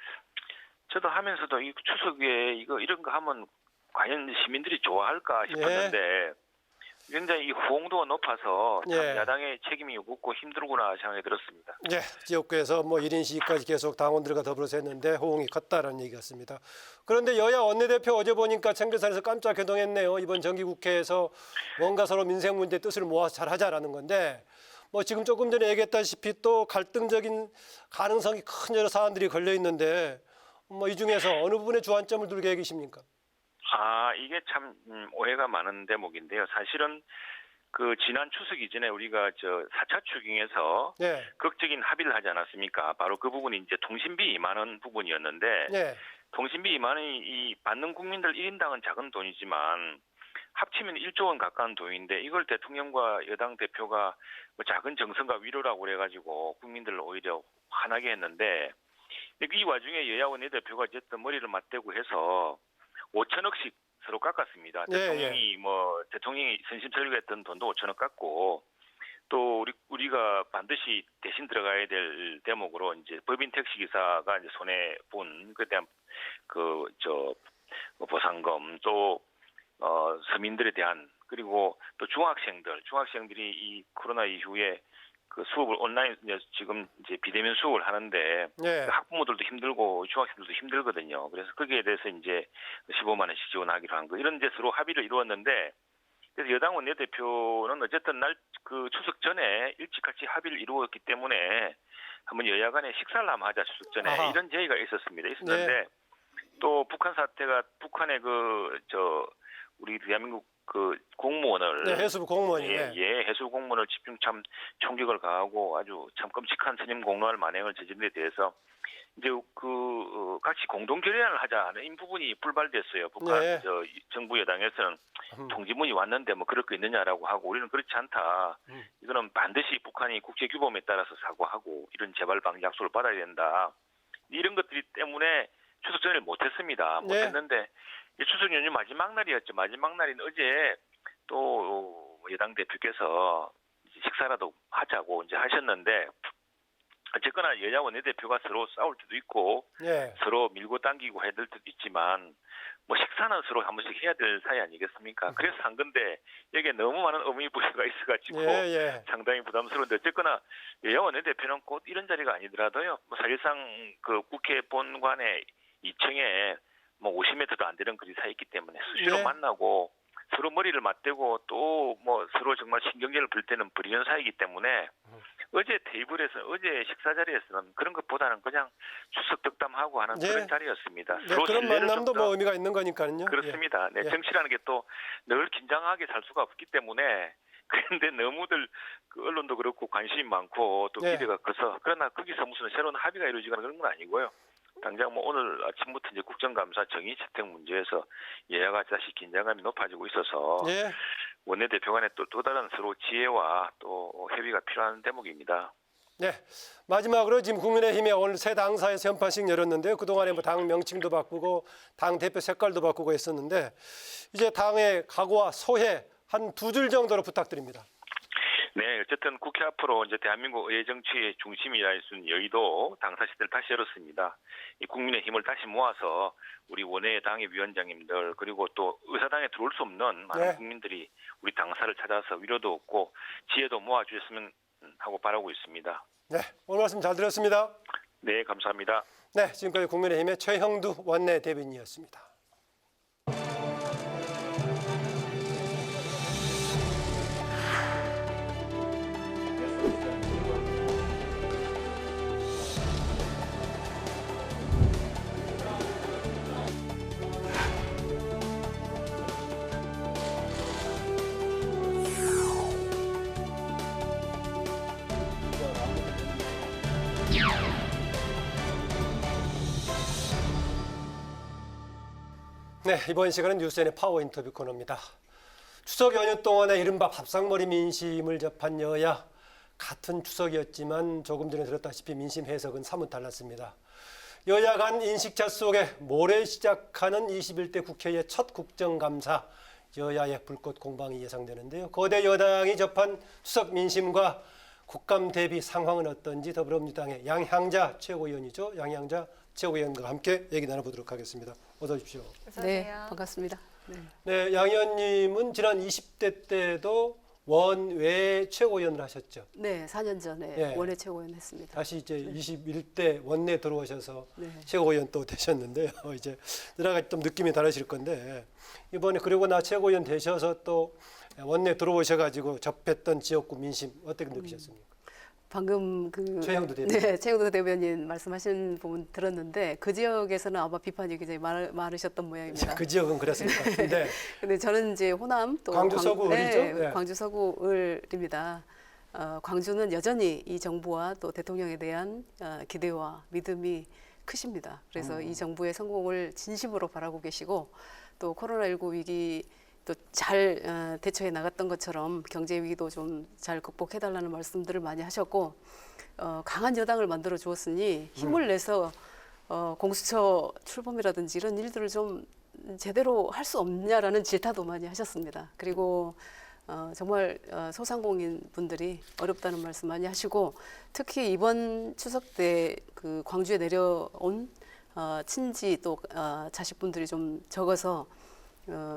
저도 하면서도 이 추석에 이런 거 하면 과연 시민들이 좋아할까 싶었는데 굉장히 이 호응도가 높아서 참 예. 야당의 책임이 묻고 힘들구나 생각이 들었습니다. 예, 지역구에서 1인 시위까지 계속 당원들과 더불어서 했는데 호응이 컸다라는 얘기 같습니다. 그런데 여야 원내대표 어제 보니까 청계산에서 깜짝 회동했네요. 이번 정기국회에서 뭔가 서로 민생 문제 뜻을 모아서 잘하자라는 건데 지금 조금 전에 얘기했다시피 또 갈등적인 가능성이 큰 여러 사안들이 걸려 있는데 이 중에서 어느 부분에 주안점을 둘 계획이십니까? 이게 참 오해가 많은 대목인데요. 사실은 그 지난 추석 이전에 우리가 4차 추경에서 네. 극적인 합의를 하지 않았습니까? 바로 그 부분이 이제 통신비 2만 원 부분이었는데 네. 통신비 2만 원이 이 받는 국민들 1인당은 작은 돈이지만 합치면 1조 원 가까운 돈인데 이걸 대통령과 여당 대표가 작은 정성과 위로라고 그래가지고 국민들을 오히려 화나게 했는데 이 와중에 여야 원내대표가 어쨌든 머리를 맞대고 해서 5천억씩 서로 깎았습니다. 예. 대통령이 선심 설계했던 돈도 5천억 깎고 또 우리가 반드시 대신 들어가야 될 대목으로 이제 법인 택시 기사가 이제 손해 본 그에 대한 보상금 또 서민들에 대한 그리고 또 중학생들이 이 코로나 이후에 그 수업을 온라인 지금 이제 비대면 수업을 하는데 예. 학부모들도 힘들고 중학생들도 힘들거든요. 그래서 거기에 대해서 이제 15만 원씩 지원하기로 한 거 이런 데 서로 합의를 이루었는데 그래서 여당 원내대표는 어쨌든 그 추석 전에 일찌감치 합의를 이루었기 때문에 한번 여야 간에 식사를 한번 하자 추석 전에 아하. 이런 제의가 있었는데 또 북한 사태가 북한의 우리 대한민국 그 공무원을 해수부 공무원이 해수부 공무원을 집중참 총격을 가하고 아주 참 끔찍한 선임 공로할 만행을 저지른 데 대해서 이제 같이 공동 결의안을 하자는 이 부분이 불발됐어요. 북한 정부 여당에서는 통지문이 왔는데 그럴 거 있느냐라고 하고 우리는 그렇지 않다. 이거는 반드시 북한이 국제규범에 따라서 사과하고 이런 재발 방지 약속을 받아야 된다. 이런 것들이 때문에 추석 전에 못했습니다. 못했는데 추석 연휴 마지막 날이었죠. 마지막 날인 어제 또 여당 대표께서 식사라도 하자고 이제 하셨는데 어쨌거나 여야 원내대표가 서로 싸울 때도 있고 서로 밀고 당기고 해야 될 때도 있지만 식사는 서로 한 번씩 해야 될 사이 아니겠습니까? 그래서 한 건데 여기에 너무 많은 의미부여가 있어가지고 상당히 부담스러운데 어쨌거나 여야 원내대표는 꼭 이런 자리가 아니더라도요. 사실상 그 국회 본관의 2층에 50m도 안 되는 거리 사이 있기 때문에 수시로 만나고 서로 머리를 맞대고 또 서로 정말 신경전을 벌 때는 벌이는 사이이기 때문에 어제 식사 자리에서는 그런 것보다는 그냥 추석 덕담하고 하는 그런 자리였습니다. 그런 만남도 의미가 있는 거니까요. 그렇습니다. 정치라는 게 또 늘 긴장하게 살 수가 없기 때문에 그런데 너무들 언론도 그렇고 관심이 많고 또 기대가 커서 그러나 거기서 무슨 새로운 합의가 이루어지거나 그런 건 아니고요. 당장 오늘 아침부터 이제 국정감사 정의 채택 문제에서 여야가 다시 긴장감이 높아지고 있어서 원내대표 간에 또 다른 서로 지혜와 또 협의가 필요한 대목입니다. 네, 마지막으로 지금 국민의힘에 오늘 새 당사에서 연판식 열었는데요. 그동안에 당 명칭도 바꾸고 당 대표 색깔도 바꾸고 했었는데 이제 당의 각오와 소회 한 2줄 정도로 부탁드립니다. 네, 어쨌든 국회 앞으로 이제 대한민국 의회 정치의 중심이라 수 있는 여의도 당사시대를 다시 열었습니다. 이 국민의 힘을 다시 모아서 우리 원외 당의 위원장님들 그리고 또 의사당에 들어올 수 없는 많은 국민들이 우리 당사를 찾아서 위로도 얻고 지혜도 모아주셨으면 하고 바라고 있습니다. 네, 오늘 말씀 잘 들었습니다. 네, 감사합니다. 네, 지금까지 국민의힘의 최형두 원내대변인이었습니다. 네, 이번 시간은 뉴스엔의 파워 인터뷰 코너입니다. 추석 연휴 동안에 이른바 밥상머리 민심을 접한 여야, 같은 추석이었지만 조금 전에 들었다시피 민심 해석은 사뭇 달랐습니다. 여야 간 인식차 속에 모레 시작하는 21대 국회의 첫 국정감사, 여야의 불꽃 공방이 예상되는데요. 거대 여당이 접한 추석 민심과 국감 대비 상황은 어떤지 더불어민주당의 양향자 최고위원이죠. 양향자 최고위원과 함께 얘기 나눠보도록 하겠습니다. 어서 오십시오. 네, 반갑습니다. 네, 양 의원님은 지난 20대 때도 원외 최고위원을 하셨죠. 네, 4년 전에 예. 원외 최고위원 했습니다. 다시 이제 21대 원내 들어오셔서 네. 최고위원 또 되셨는데요. 이제 여러 가지 좀 느낌이 다르실 건데 이번에 그러고 나 최고위원 되셔서 또 원내 들어오셔가지고 접했던 지역구 민심 어떻게 느끼셨습니까? 방금 최영도 대변인. 네, 최영도 대변인 말씀하신 부분 들었는데 그 지역에서는 아마 비판이 굉장히 많으셨던 모양입니다. 그 지역은 그랬을 것 같은데. 근데 저는 이제 호남 또 광주 서구 을이죠? 네. 광주 서구 을입니다. 광주는 여전히 이 정부와 또 대통령에 대한 기대와 믿음이 크십니다. 그래서 이 정부의 성공을 진심으로 바라고 계시고 또 코로나19 위기 또 잘 대처해 나갔던 것처럼 경제 위기도 좀 잘 극복해달라는 말씀들을 많이 하셨고 강한 여당을 만들어 주었으니 힘을 내서 공수처 출범이라든지 이런 일들을 좀 제대로 할 수 없냐라는 질타도 많이 하셨습니다. 그리고 정말 소상공인 분들이 어렵다는 말씀 많이 하시고 특히 이번 추석 때 그 광주에 내려온 친지 또 자식분들이 좀 적어서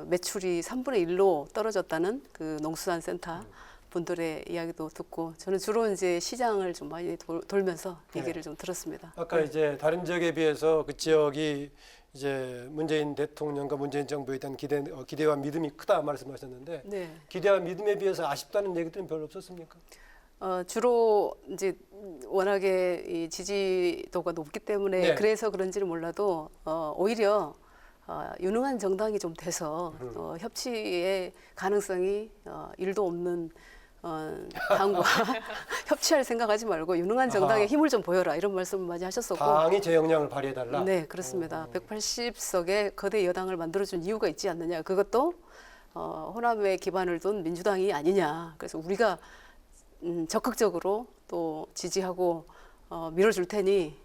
매출이 3분의 1로 떨어졌다는 그 농수산센터 분들의 이야기도 듣고 저는 주로 이제 시장을 좀 많이 돌면서 얘기를 좀 들었습니다. 아까 이제 다른 지역에 비해서 그 지역이 이제 문재인 대통령과 문재인 정부에 대한 기대와 믿음이 크다 말씀하셨는데 네. 기대와 믿음에 비해서 아쉽다는 얘기들은 별로 없었습니까? 주로 이제 워낙에 이 지지도가 높기 때문에 네. 그래서 그런지는 몰라도 오히려 유능한 정당이 좀 돼서 협치의 가능성이 1도 없는 당과 협치할 생각하지 말고 유능한 정당의 힘을 좀 보여라 이런 말씀을 많이 하셨었고 당이 제 역량을 발휘해달라. 네, 그렇습니다. 180석의 거대 여당을 만들어준 이유가 있지 않느냐. 그것도 호남에 기반을 둔 민주당이 아니냐. 그래서 우리가 적극적으로 또 지지하고 밀어줄 테니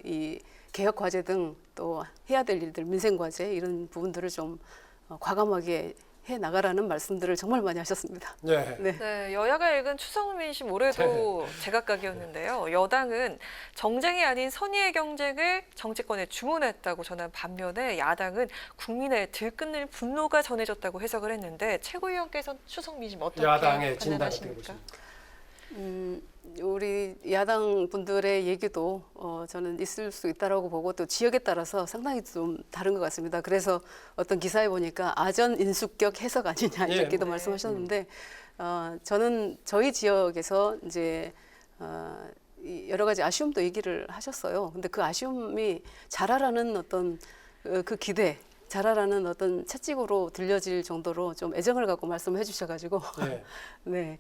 이 개혁 과제 등 또 해야 될 일들, 민생 과제 이런 부분들을 좀 과감하게 해 나가라는 말씀들을 정말 많이 하셨습니다. 네. 네, 여야가 읽은 추석 민심 올해도 제각각이었는데요. 여당은 정쟁이 아닌 선의의 경쟁을 정치권에 주문했다고 전한 반면에 야당은 국민의 들끓는 분노가 전해졌다고 해석을 했는데 최고위원께서는 추석 민심 어떻게 야당의 진단을 판단하십니까? 우리 야당 분들의 얘기도 저는 있을 수 있다라고 보고 또 지역에 따라서 상당히 좀 다른 것 같습니다. 그래서 어떤 기사에 보니까 아전 인수격 해석 아니냐 이렇게도 말씀하셨는데 저는 저희 지역에서 이제 여러 가지 아쉬움도 얘기를 하셨어요. 근데 그 아쉬움이 잘하라는 어떤 그 기대. 잘하라는 어떤 채찍으로 들려질 정도로 좀 애정을 갖고 말씀해 주셔가지고 네.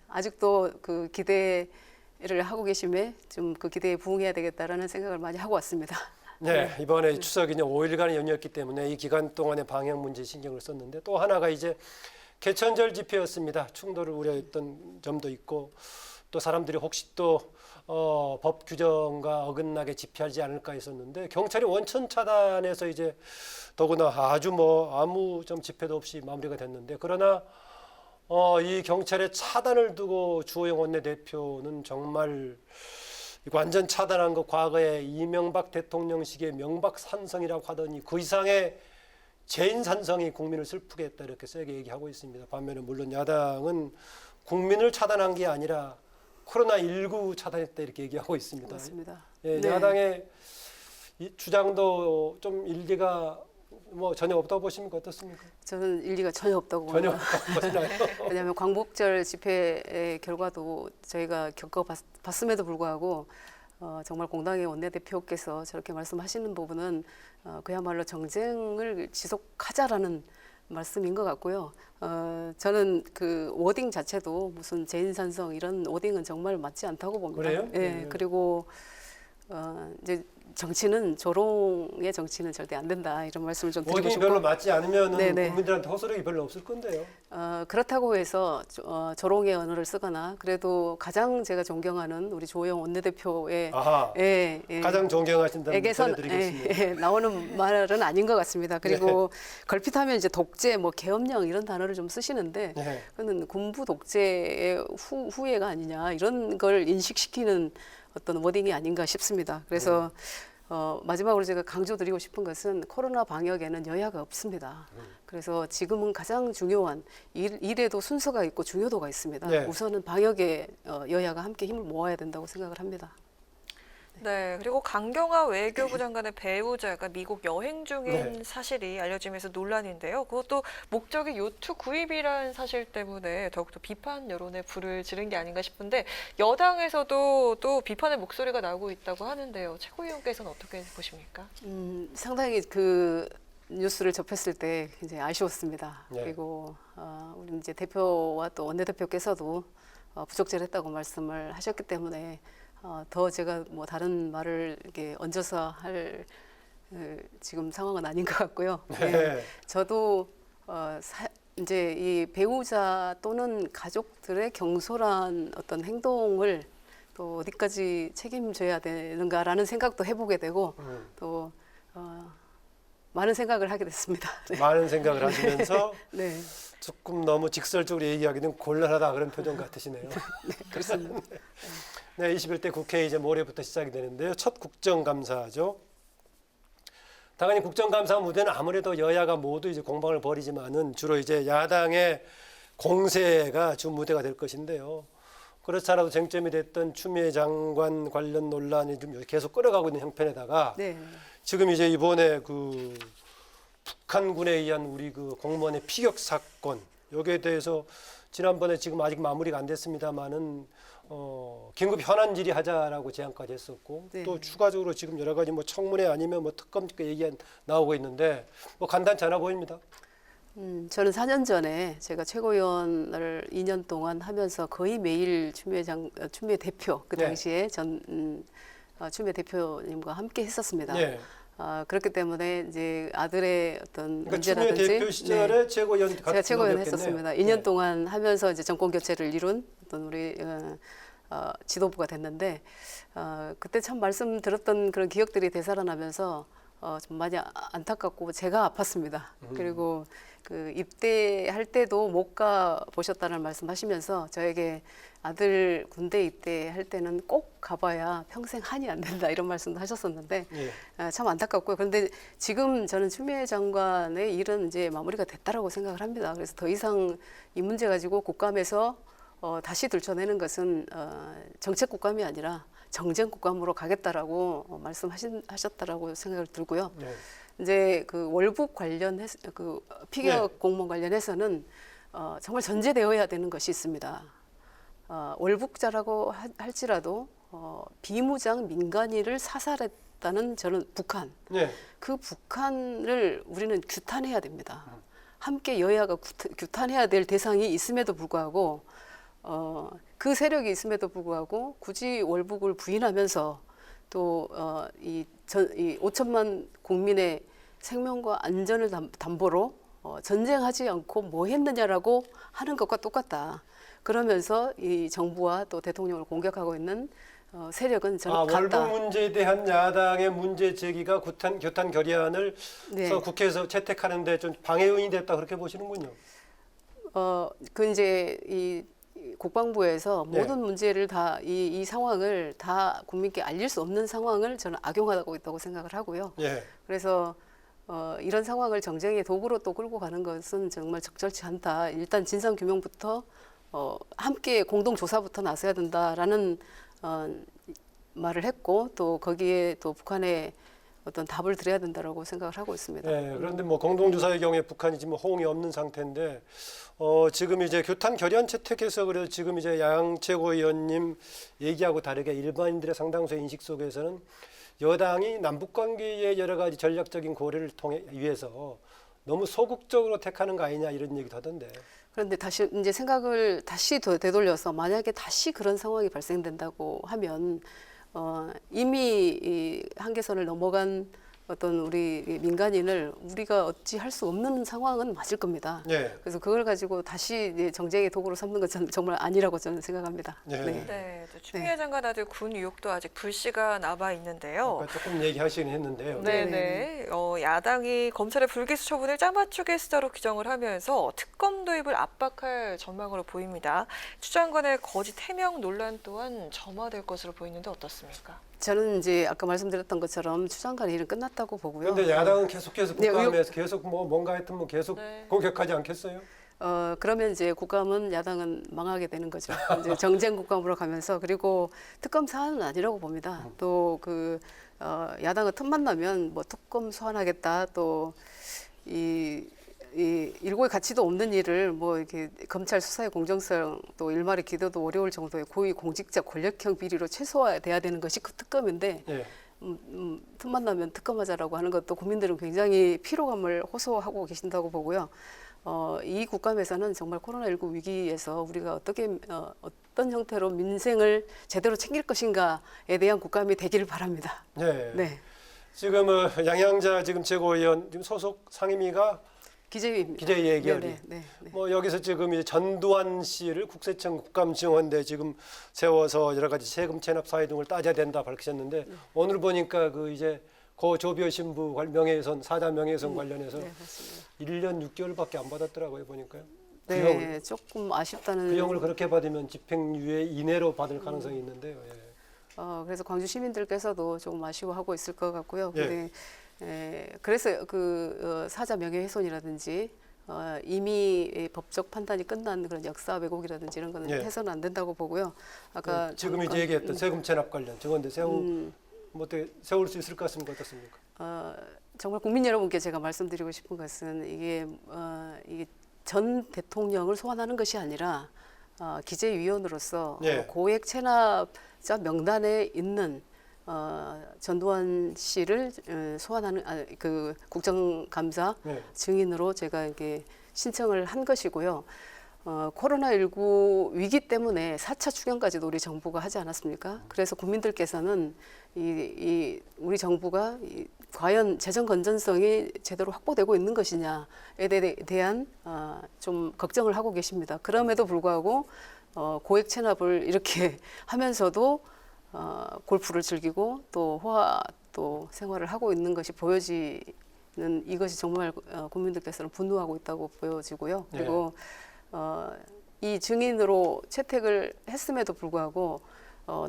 아직도 그 기대를 하고 계심에 좀 그 기대에 부응해야 되겠다라는 생각을 많이 하고 왔습니다. 네, 이번에 추석이 5일간의 연휴였기 때문에 이 기간 동안의 방역 문제에 신경을 썼는데 또 하나가 이제 개천절 집회였습니다. 충돌을 우려했던 점도 있고 또 사람들이 혹시 또 법 규정과 어긋나게 집회하지 않을까 했었는데 경찰이 원천 차단해서 이제 더구나 아주 아무 좀 집회도 없이 마무리가 됐는데 그러나 이 경찰의 차단을 두고 주호영 원내대표는 정말 완전 차단한 거 과거에 이명박 대통령 시기의 명박산성이라고 하더니 그 이상의 재인산성이 국민을 슬프게 했다 이렇게 세게 얘기하고 있습니다. 반면에 물론 야당은 국민을 차단한 게 아니라 코로나19 차단했다 이렇게 얘기하고 있습니다. 맞습니다. 예, 네. 야당의 이 주장도 좀 일리가 전혀 없다고 보십니까? 어떻습니까? 저는 일리가 전혀 없다고 전혀 봅니다. 없다고 보시나요? 왜냐하면 광복절 집회의 결과도 저희가 겪어봤음에도 불구하고 정말 공당의 원내대표께서 저렇게 말씀하시는 부분은 그야말로 정쟁을 지속하자라는 말씀인 것 같고요. 저는 그 워딩 자체도 무슨 재인산성 이런 워딩은 정말 맞지 않다고 봅니다. 그래요? 예, 그리고 이제 정치는 조롱의 정치는 절대 안 된다 이런 말씀을 좀 드리고 워딩이 싶고 별로 맞지 않으면 네네. 국민들한테 허술하기 별로 없을 건데요. 그렇다고 해서 조롱의 언어를 쓰거나 그래도 가장 제가 존경하는 우리 조호영 원내대표의 가장 존경하신다는 에게선 전해드리겠습니다. 나오는 말은 아닌 것 같습니다. 그리고 걸핏하면 이제 독재, 뭐 계엄령 이런 단어를 좀 쓰시는데 그거는 군부 독재의 후예가 아니냐 이런 걸 인식시키는 어떤 워딩이 아닌가 싶습니다. 그래서 마지막으로 제가 강조드리고 싶은 것은 코로나 방역에는 여야가 없습니다. 그래서 지금은 가장 중요한 일에도 순서가 있고 중요도가 있습니다. 네. 우선은 방역에 여야가 함께 힘을 모아야 된다고 생각을 합니다. 네, 그리고 강경화 외교부 장관의 배우자가 미국 여행 중인 사실이 알려지면서 논란인데요. 그것도 목적이 요트 구입이라는 사실 때문에 더욱더 비판 여론에 불을 지른 게 아닌가 싶은데 여당에서도 또 비판의 목소리가 나오고 있다고 하는데요. 최고위원께서는 어떻게 보십니까? 상당히 그 뉴스를 접했을 때 이제 아쉬웠습니다. 네. 그리고 우리 이제 대표와 또 원내대표께서도 부적절했다고 말씀을 하셨기 때문에 더 제가 뭐 다른 말을 이렇게 얹어서 할 지금 상황은 아닌 것 같고요. 네. 저도 이제 이 배우자 또는 가족들의 경솔한 어떤 행동을 또 어디까지 책임져야 되는가라는 생각도 해보게 되고 또 많은 생각을 하게 됐습니다. 네. 많은 생각을 하시면서 네. 조금 너무 직설적으로 얘기하기는 곤란하다 그런 표정 같으시네요. 네, 그렇습니다. 네, 21대 국회 이제 모레부터 시작이 되는데요. 첫 국정감사죠. 당연히 국정감사 무대는 아무래도 여야가 모두 이제 공방을 벌이지만은 주로 이제 야당의 공세가 주 무대가 될 것인데요. 그렇지 않아도 쟁점이 됐던 추미애 장관 관련 논란이 좀 계속 끌어가고 있는 형편에다가 지금 이제 이번에 그 북한군에 의한 우리 그 공무원의 피격 사건 여기에 대해서 지난번에 지금 아직 마무리가 안 됐습니다만은 긴급 현안 질의하자라고 제안까지 했었고 또 추가적으로 지금 여러 가지 뭐 청문회 아니면 뭐 특검 얘기 나오고 있는데 뭐 간단치 않아 보입니다. 저는 4년 전에 제가 최고위원을 2년 동안 하면서 거의 매일 추미애 대표 그 당시에 추미애 대표님과 함께 했었습니다. 네. 그렇기 때문에 이제 아들의 어떤 그러니까 문제라든지 추미애 대표 시절에 최고위원 제가 최고위원 했었습니다. 2년 네. 동안 하면서 이제 정권 교체를 이룬 어떤 우리 지도부가 됐는데 그때 참 말씀 들었던 그런 기억들이 되살아나면서 좀 많이 안타깝고 제가 아팠습니다. 그리고 그 입대할 때도 못 가 보셨다는 말씀하시면서 저에게 아들 군대 입대할 때는 꼭 가봐야 평생 한이 안 된다 이런 말씀도 하셨었는데 참 안타깝고요. 그런데 지금 저는 추미애 장관의 일은 이제 마무리가 됐다라고 생각을 합니다. 그래서 더 이상 이 문제 가지고 국감에서 다시 들춰내는 것은 정책 국감이 아니라 정쟁 국감으로 가겠다라고 말씀하셨다라고 생각을 들고요. 이제 그 월북 그 피격 공무원 관련해서는 정말 전제되어야 되는 것이 있습니다. 월북자라고 할지라도 비무장 민간인을 사살했다는 저는 북한. 그 북한을 우리는 규탄해야 됩니다. 함께 여야가 규탄해야 될 대상이 있음에도 불구하고 그 세력이 있음에도 불구하고 굳이 월북을 부인하면서 또 이 5천만 국민의 생명과 안전을 담보로 전쟁하지 않고 뭐 했느냐라고 하는 것과 똑같다. 그러면서 이 정부와 또 대통령을 공격하고 있는 세력은 저는 같다. 월북 문제에 대한 야당의 문제 제기가 규탄 결의안을 국회에서 채택하는데 좀 방해 요인이 됐다 그렇게 보시는군요. 그 이제 이 국방부에서 모든 문제를 다 이 상황을 다 국민께 알릴 수 없는 상황을 저는 악용하고 있다고 생각을 하고요. 그래서 이런 상황을 정쟁의 도구로 또 끌고 가는 것은 정말 적절치 않다. 일단 진상 규명부터 함께 공동 조사부터 나서야 된다라는 말을 했고 또 거기에 또 북한에 어떤 답을 드려야 된다라고 생각을 하고 있습니다. 그런데 뭐 공동조사의 경우에 북한이 지금 호응이 없는 상태인데 지금 이제 규탄 결의안 채택해서 그래서 지금 이제 양 최고위원님 얘기하고 다르게 일반인들의 상당수의 인식 속에서는 여당이 남북 관계의 여러 가지 전략적인 고려를 위해서 너무 소극적으로 택하는 거 아니냐 이런 얘기도 하던데. 그런데 다시 이제 생각을 다시 되돌려서 만약에 다시 그런 상황이 발생된다고 하면 이미 이 한계선을 넘어간 어떤 우리 민간인을 우리가 어찌 할 수 없는 상황은 맞을 겁니다. 네. 그래서 그걸 가지고 다시 이제 정쟁의 도구로 삼는 것은 정말 아니라고 저는 생각합니다. 네. 네, 또 추미애 장관 아들 군 유혹도 아직 불씨가 남아 있는데요. 조금 얘기하시긴 했는데요. 네네. 야당이 검찰의 불기소 처분을 짜맞추기 수사로 규정을 하면서 특검 도입을 압박할 전망으로 보입니다. 추 장관의 거짓 해명 논란 또한 점화될 것으로 보이는데 어떻습니까? 저는 이제 아까 말씀드렸던 것처럼 추 장관의 일은 끝났다고 보고요. 그런데 야당은 계속해서 네, 국감에서 계속 뭔가 하여튼 계속 공격하지 않겠어요? 그러면 이제 국감은 야당은 망하게 되는 거죠. 이제 정쟁 국감으로 가면서 그리고 특검 사안은 아니라고 봅니다. 또 야당은 틈만 나면 뭐 특검 소환하겠다 또 이 일고의 가치도 없는 일을 뭐 이렇게 검찰 수사의 공정성 또 일말의 기도도 어려울 정도의 고위 공직자 권력형 비리로 최소화돼야 되는 것이 그 특검인데 틈만 나면 특검하자라고 하는 것도 국민들은 굉장히 피로감을 호소하고 계신다고 보고요. 이 국감에서는 정말 코로나19 위기에서 우리가 어떤 형태로 민생을 제대로 챙길 것인가에 대한 국감이 되기를 바랍니다. 네. 네. 지금 양양자 지금 최고위원 지금 소속 상임위가 기재위입니다. 기재위의 결의. 네. 뭐 여기서 지금 이제 전두환 씨를 국세청 국감증언대 지금 세워서 여러 가지 세금 체납 사유 등을 따져야 된다 밝히셨는데 오늘 보니까 그 이제 고 조비오 신부 명예훼손 사자 명예훼손 관련해서 1년 6개월밖에 안 받았더라고요 보니까요. 네, 구형을, 조금 아쉽다는. 구형을 그렇게 받으면 집행유예 이내로 받을 가능성이 있는데요. 예. 그래서 광주 시민들께서도 조금 아쉬워하고 있을 것 같고요. 예. 근데 그래서 사자 명예훼손이라든지 이미 법적 판단이 끝난 그런 역사 왜곡이라든지 이런 거는 해서는 안 된다고 보고요. 아까 지금 이제 얘기했던 세금 체납 관련 증언대 뭐 어떻게 세울 수 있을 것 같습니까? 어떻습니까? 정말 국민 여러분께 제가 말씀드리고 싶은 것은 이게 전 대통령을 소환하는 것이 아니라 기재위원으로서 고액 체납자 명단에 있는 전두환 씨를 소환하는 그 국정감사 증인으로 제가 이게 신청을 한 것이고요. 코로나19 위기 때문에 4차 추경까지도 우리 정부가 하지 않았습니까? 그래서 국민들께서는 우리 정부가 과연 재정 건전성이 제대로 확보되고 있는 것이냐에 대한 좀 걱정을 하고 계십니다. 그럼에도 불구하고 고액 체납을 이렇게 하면서도 골프를 즐기고 또 호화 또 생활을 하고 있는 것이 보여지는 이것이 정말 국민들께서는 분노하고 있다고 보여지고요. 그리고 이 증인으로 채택을 했음에도 불구하고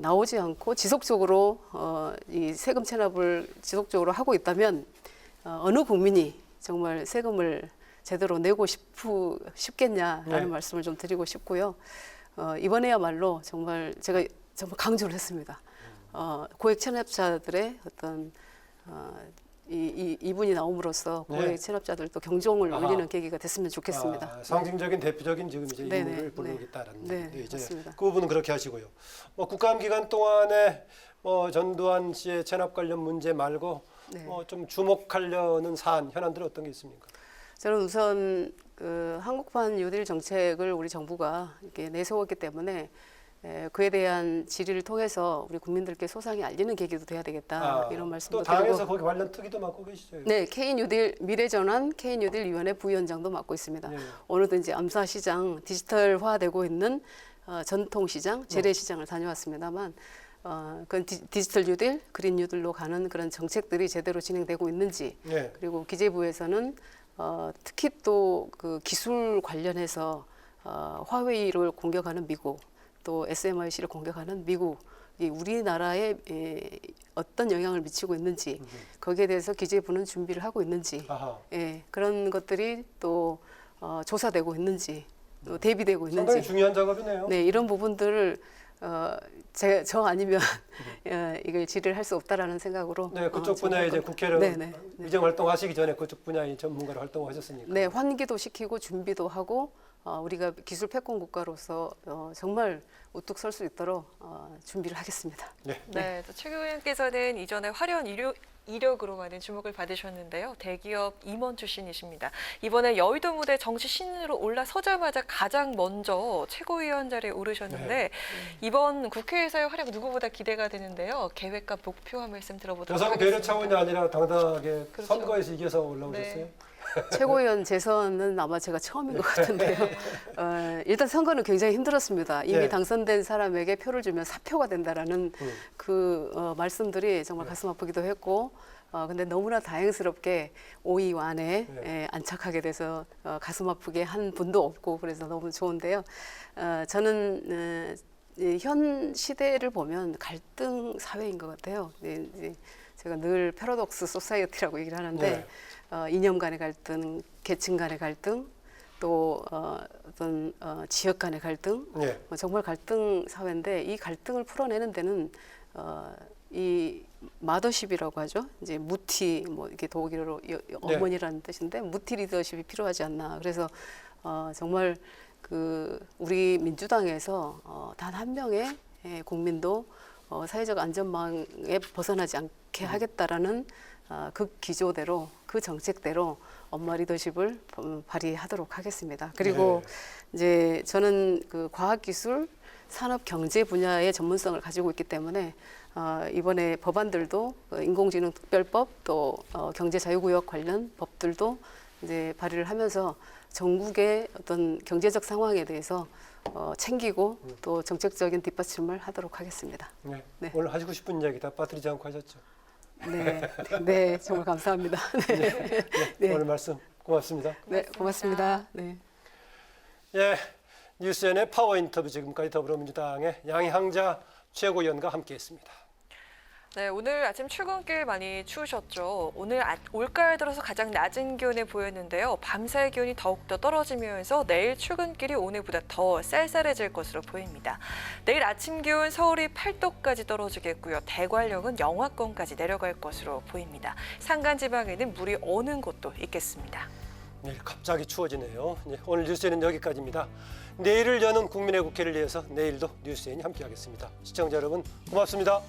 나오지 않고 지속적으로 이 세금 체납을 지속적으로 하고 있다면 어느 국민이 정말 세금을 제대로 내고 싶겠냐라는 말씀을 좀 드리고 싶고요. 이번에야말로 정말 제가 정말 강조를 했습니다. 고액 체납자들의 어떤 이분이 나옴으로써 고액 체납자들도 경종을 울리는 계기가 됐으면 좋겠습니다. 상징적인 대표적인 지금 이제 인물을 불러오겠다라는 네, 맞습니다. 그 부분은 그렇게 하시고요. 국감 기간 동안에 전두환 씨의 체납 관련 문제 말고 좀 주목하려는 사안 현안들은 어떤 게 있습니까? 저는 우선 한국판 뉴딜 정책을 우리 정부가 이렇게 내세웠기 때문에 그에 대한 질의를 통해서 우리 국민들께 소상히 알리는 계기도 돼야 되겠다 이런 말씀도 드리고. 또 당에서 거기 관련 특위도 맡고 계시죠? 네, K뉴딜 미래전환 K뉴딜 위원회 부위원장도 맡고 있습니다. 오늘도 이제 암사시장 디지털화되고 있는 전통시장, 재래시장을 다녀왔습니다만 그건 디지털 뉴딜, 그린 뉴딜로 가는 그런 정책들이 제대로 진행되고 있는지 그리고 기재부에서는 특히 또 그 기술 관련해서 화웨이를 공격하는 미국 또 SMIC를 공격하는 미국이 우리나라에 어떤 영향을 미치고 있는지 거기에 대해서 기재부는 준비를 하고 있는지 그런 것들이 또 조사되고 있는지 또 대비되고 있는지 상당히 중요한 작업이네요. 네, 이런 부분들을 저 아니면 이걸 질의를 할 수 없다라는 생각으로. 네, 그쪽 분야에 이제 국회를 의정 활동하시기 전에 그쪽 분야의 전문가로 활동하셨으니까. 네, 환기도 시키고 준비도 하고 우리가 기술 패권 국가로서 정말 우뚝 설 수 있도록 준비를 하겠습니다. 네, 또 최 의원께서는 이전에 화려한 이력으로 많은 주목을 받으셨는데요. 대기업 임원 출신이십니다. 이번에 여의도 무대 정치 신인으로 올라서자마자 가장 먼저 최고위원 자리에 오르셨는데 이번 국회에서의 활약 누구보다 기대가 되는데요. 계획과 목표 한 말씀 들어보도록 여성 하겠습니다. 배려 차원이 아니라 당당하게 그렇죠. 선거에서 이겨서 올라오셨어요? 네. 최고위원 재선은 아마 제가 처음인 것 같은데요. 일단 선거는 굉장히 힘들었습니다. 이미 네. 당선된 사람에게 표를 주면 사표가 된다라는 그 말씀들이 정말 가슴 아프기도 했고, 근데 너무나 다행스럽게 5위 안에 안착하게 돼서 가슴 아프게 한 분도 없고 그래서 너무 좋은데요. 저는 현 시대를 보면 갈등 사회인 것 같아요. 이제 제가 늘 패러독스 소사이어티라고 얘기를 하는데 이념 간의 갈등, 계층 간의 갈등, 또 어떤 지역 간의 갈등, 정말 갈등 사회인데 이 갈등을 풀어내는 데는 이 마더십이라고 하죠. 이제 무티 뭐 이게 독일어로 어머니라는 뜻인데 무티 리더십이 필요하지 않나. 그래서 정말 그 우리 민주당에서 단 한 명의 국민도 사회적 안전망에 벗어나지 않게 하겠다라는 그 기조대로 그 정책대로 엄마 리더십을 발휘하도록 하겠습니다. 그리고 이제 저는 그 과학기술, 산업, 경제 분야의 전문성을 가지고 있기 때문에 이번에 법안들도 인공지능 특별법 또 경제자유구역 관련 법들도 이제 발의를 하면서 전국의 어떤 경제적 상황에 대해서 챙기고 또 정책적인 뒷받침을 하도록 하겠습니다. 네. 오늘 하시고 싶은 이야기 다 빠뜨리지 않고 하셨죠? 네, 정말 감사합니다. 네. 오늘 말씀 고맙습니다. 네, 고맙습니다. 네. 예, 뉴스N의 파워 인터뷰 지금까지 더불어민주당의 양향자 최고위원과 함께했습니다. 네, 오늘 아침 출근길 많이 추우셨죠. 오늘 올가을 들어서 가장 낮은 기온에 보였는데요. 밤사이 기온이 더욱더 떨어지면서 내일 출근길이 오늘보다 더 쌀쌀해질 것으로 보입니다. 내일 아침 기온 서울이 8도까지 떨어지겠고요. 대관령은 영하권까지 내려갈 것으로 보입니다. 산간지방에는 물이 오는 곳도 있겠습니다. 내일 갑자기 추워지네요. 오늘 뉴스N은 여기까지입니다. 내일을 여는 국민의 국회를 위해서 내일도 뉴스N이 함께하겠습니다. 시청자 여러분 고맙습니다.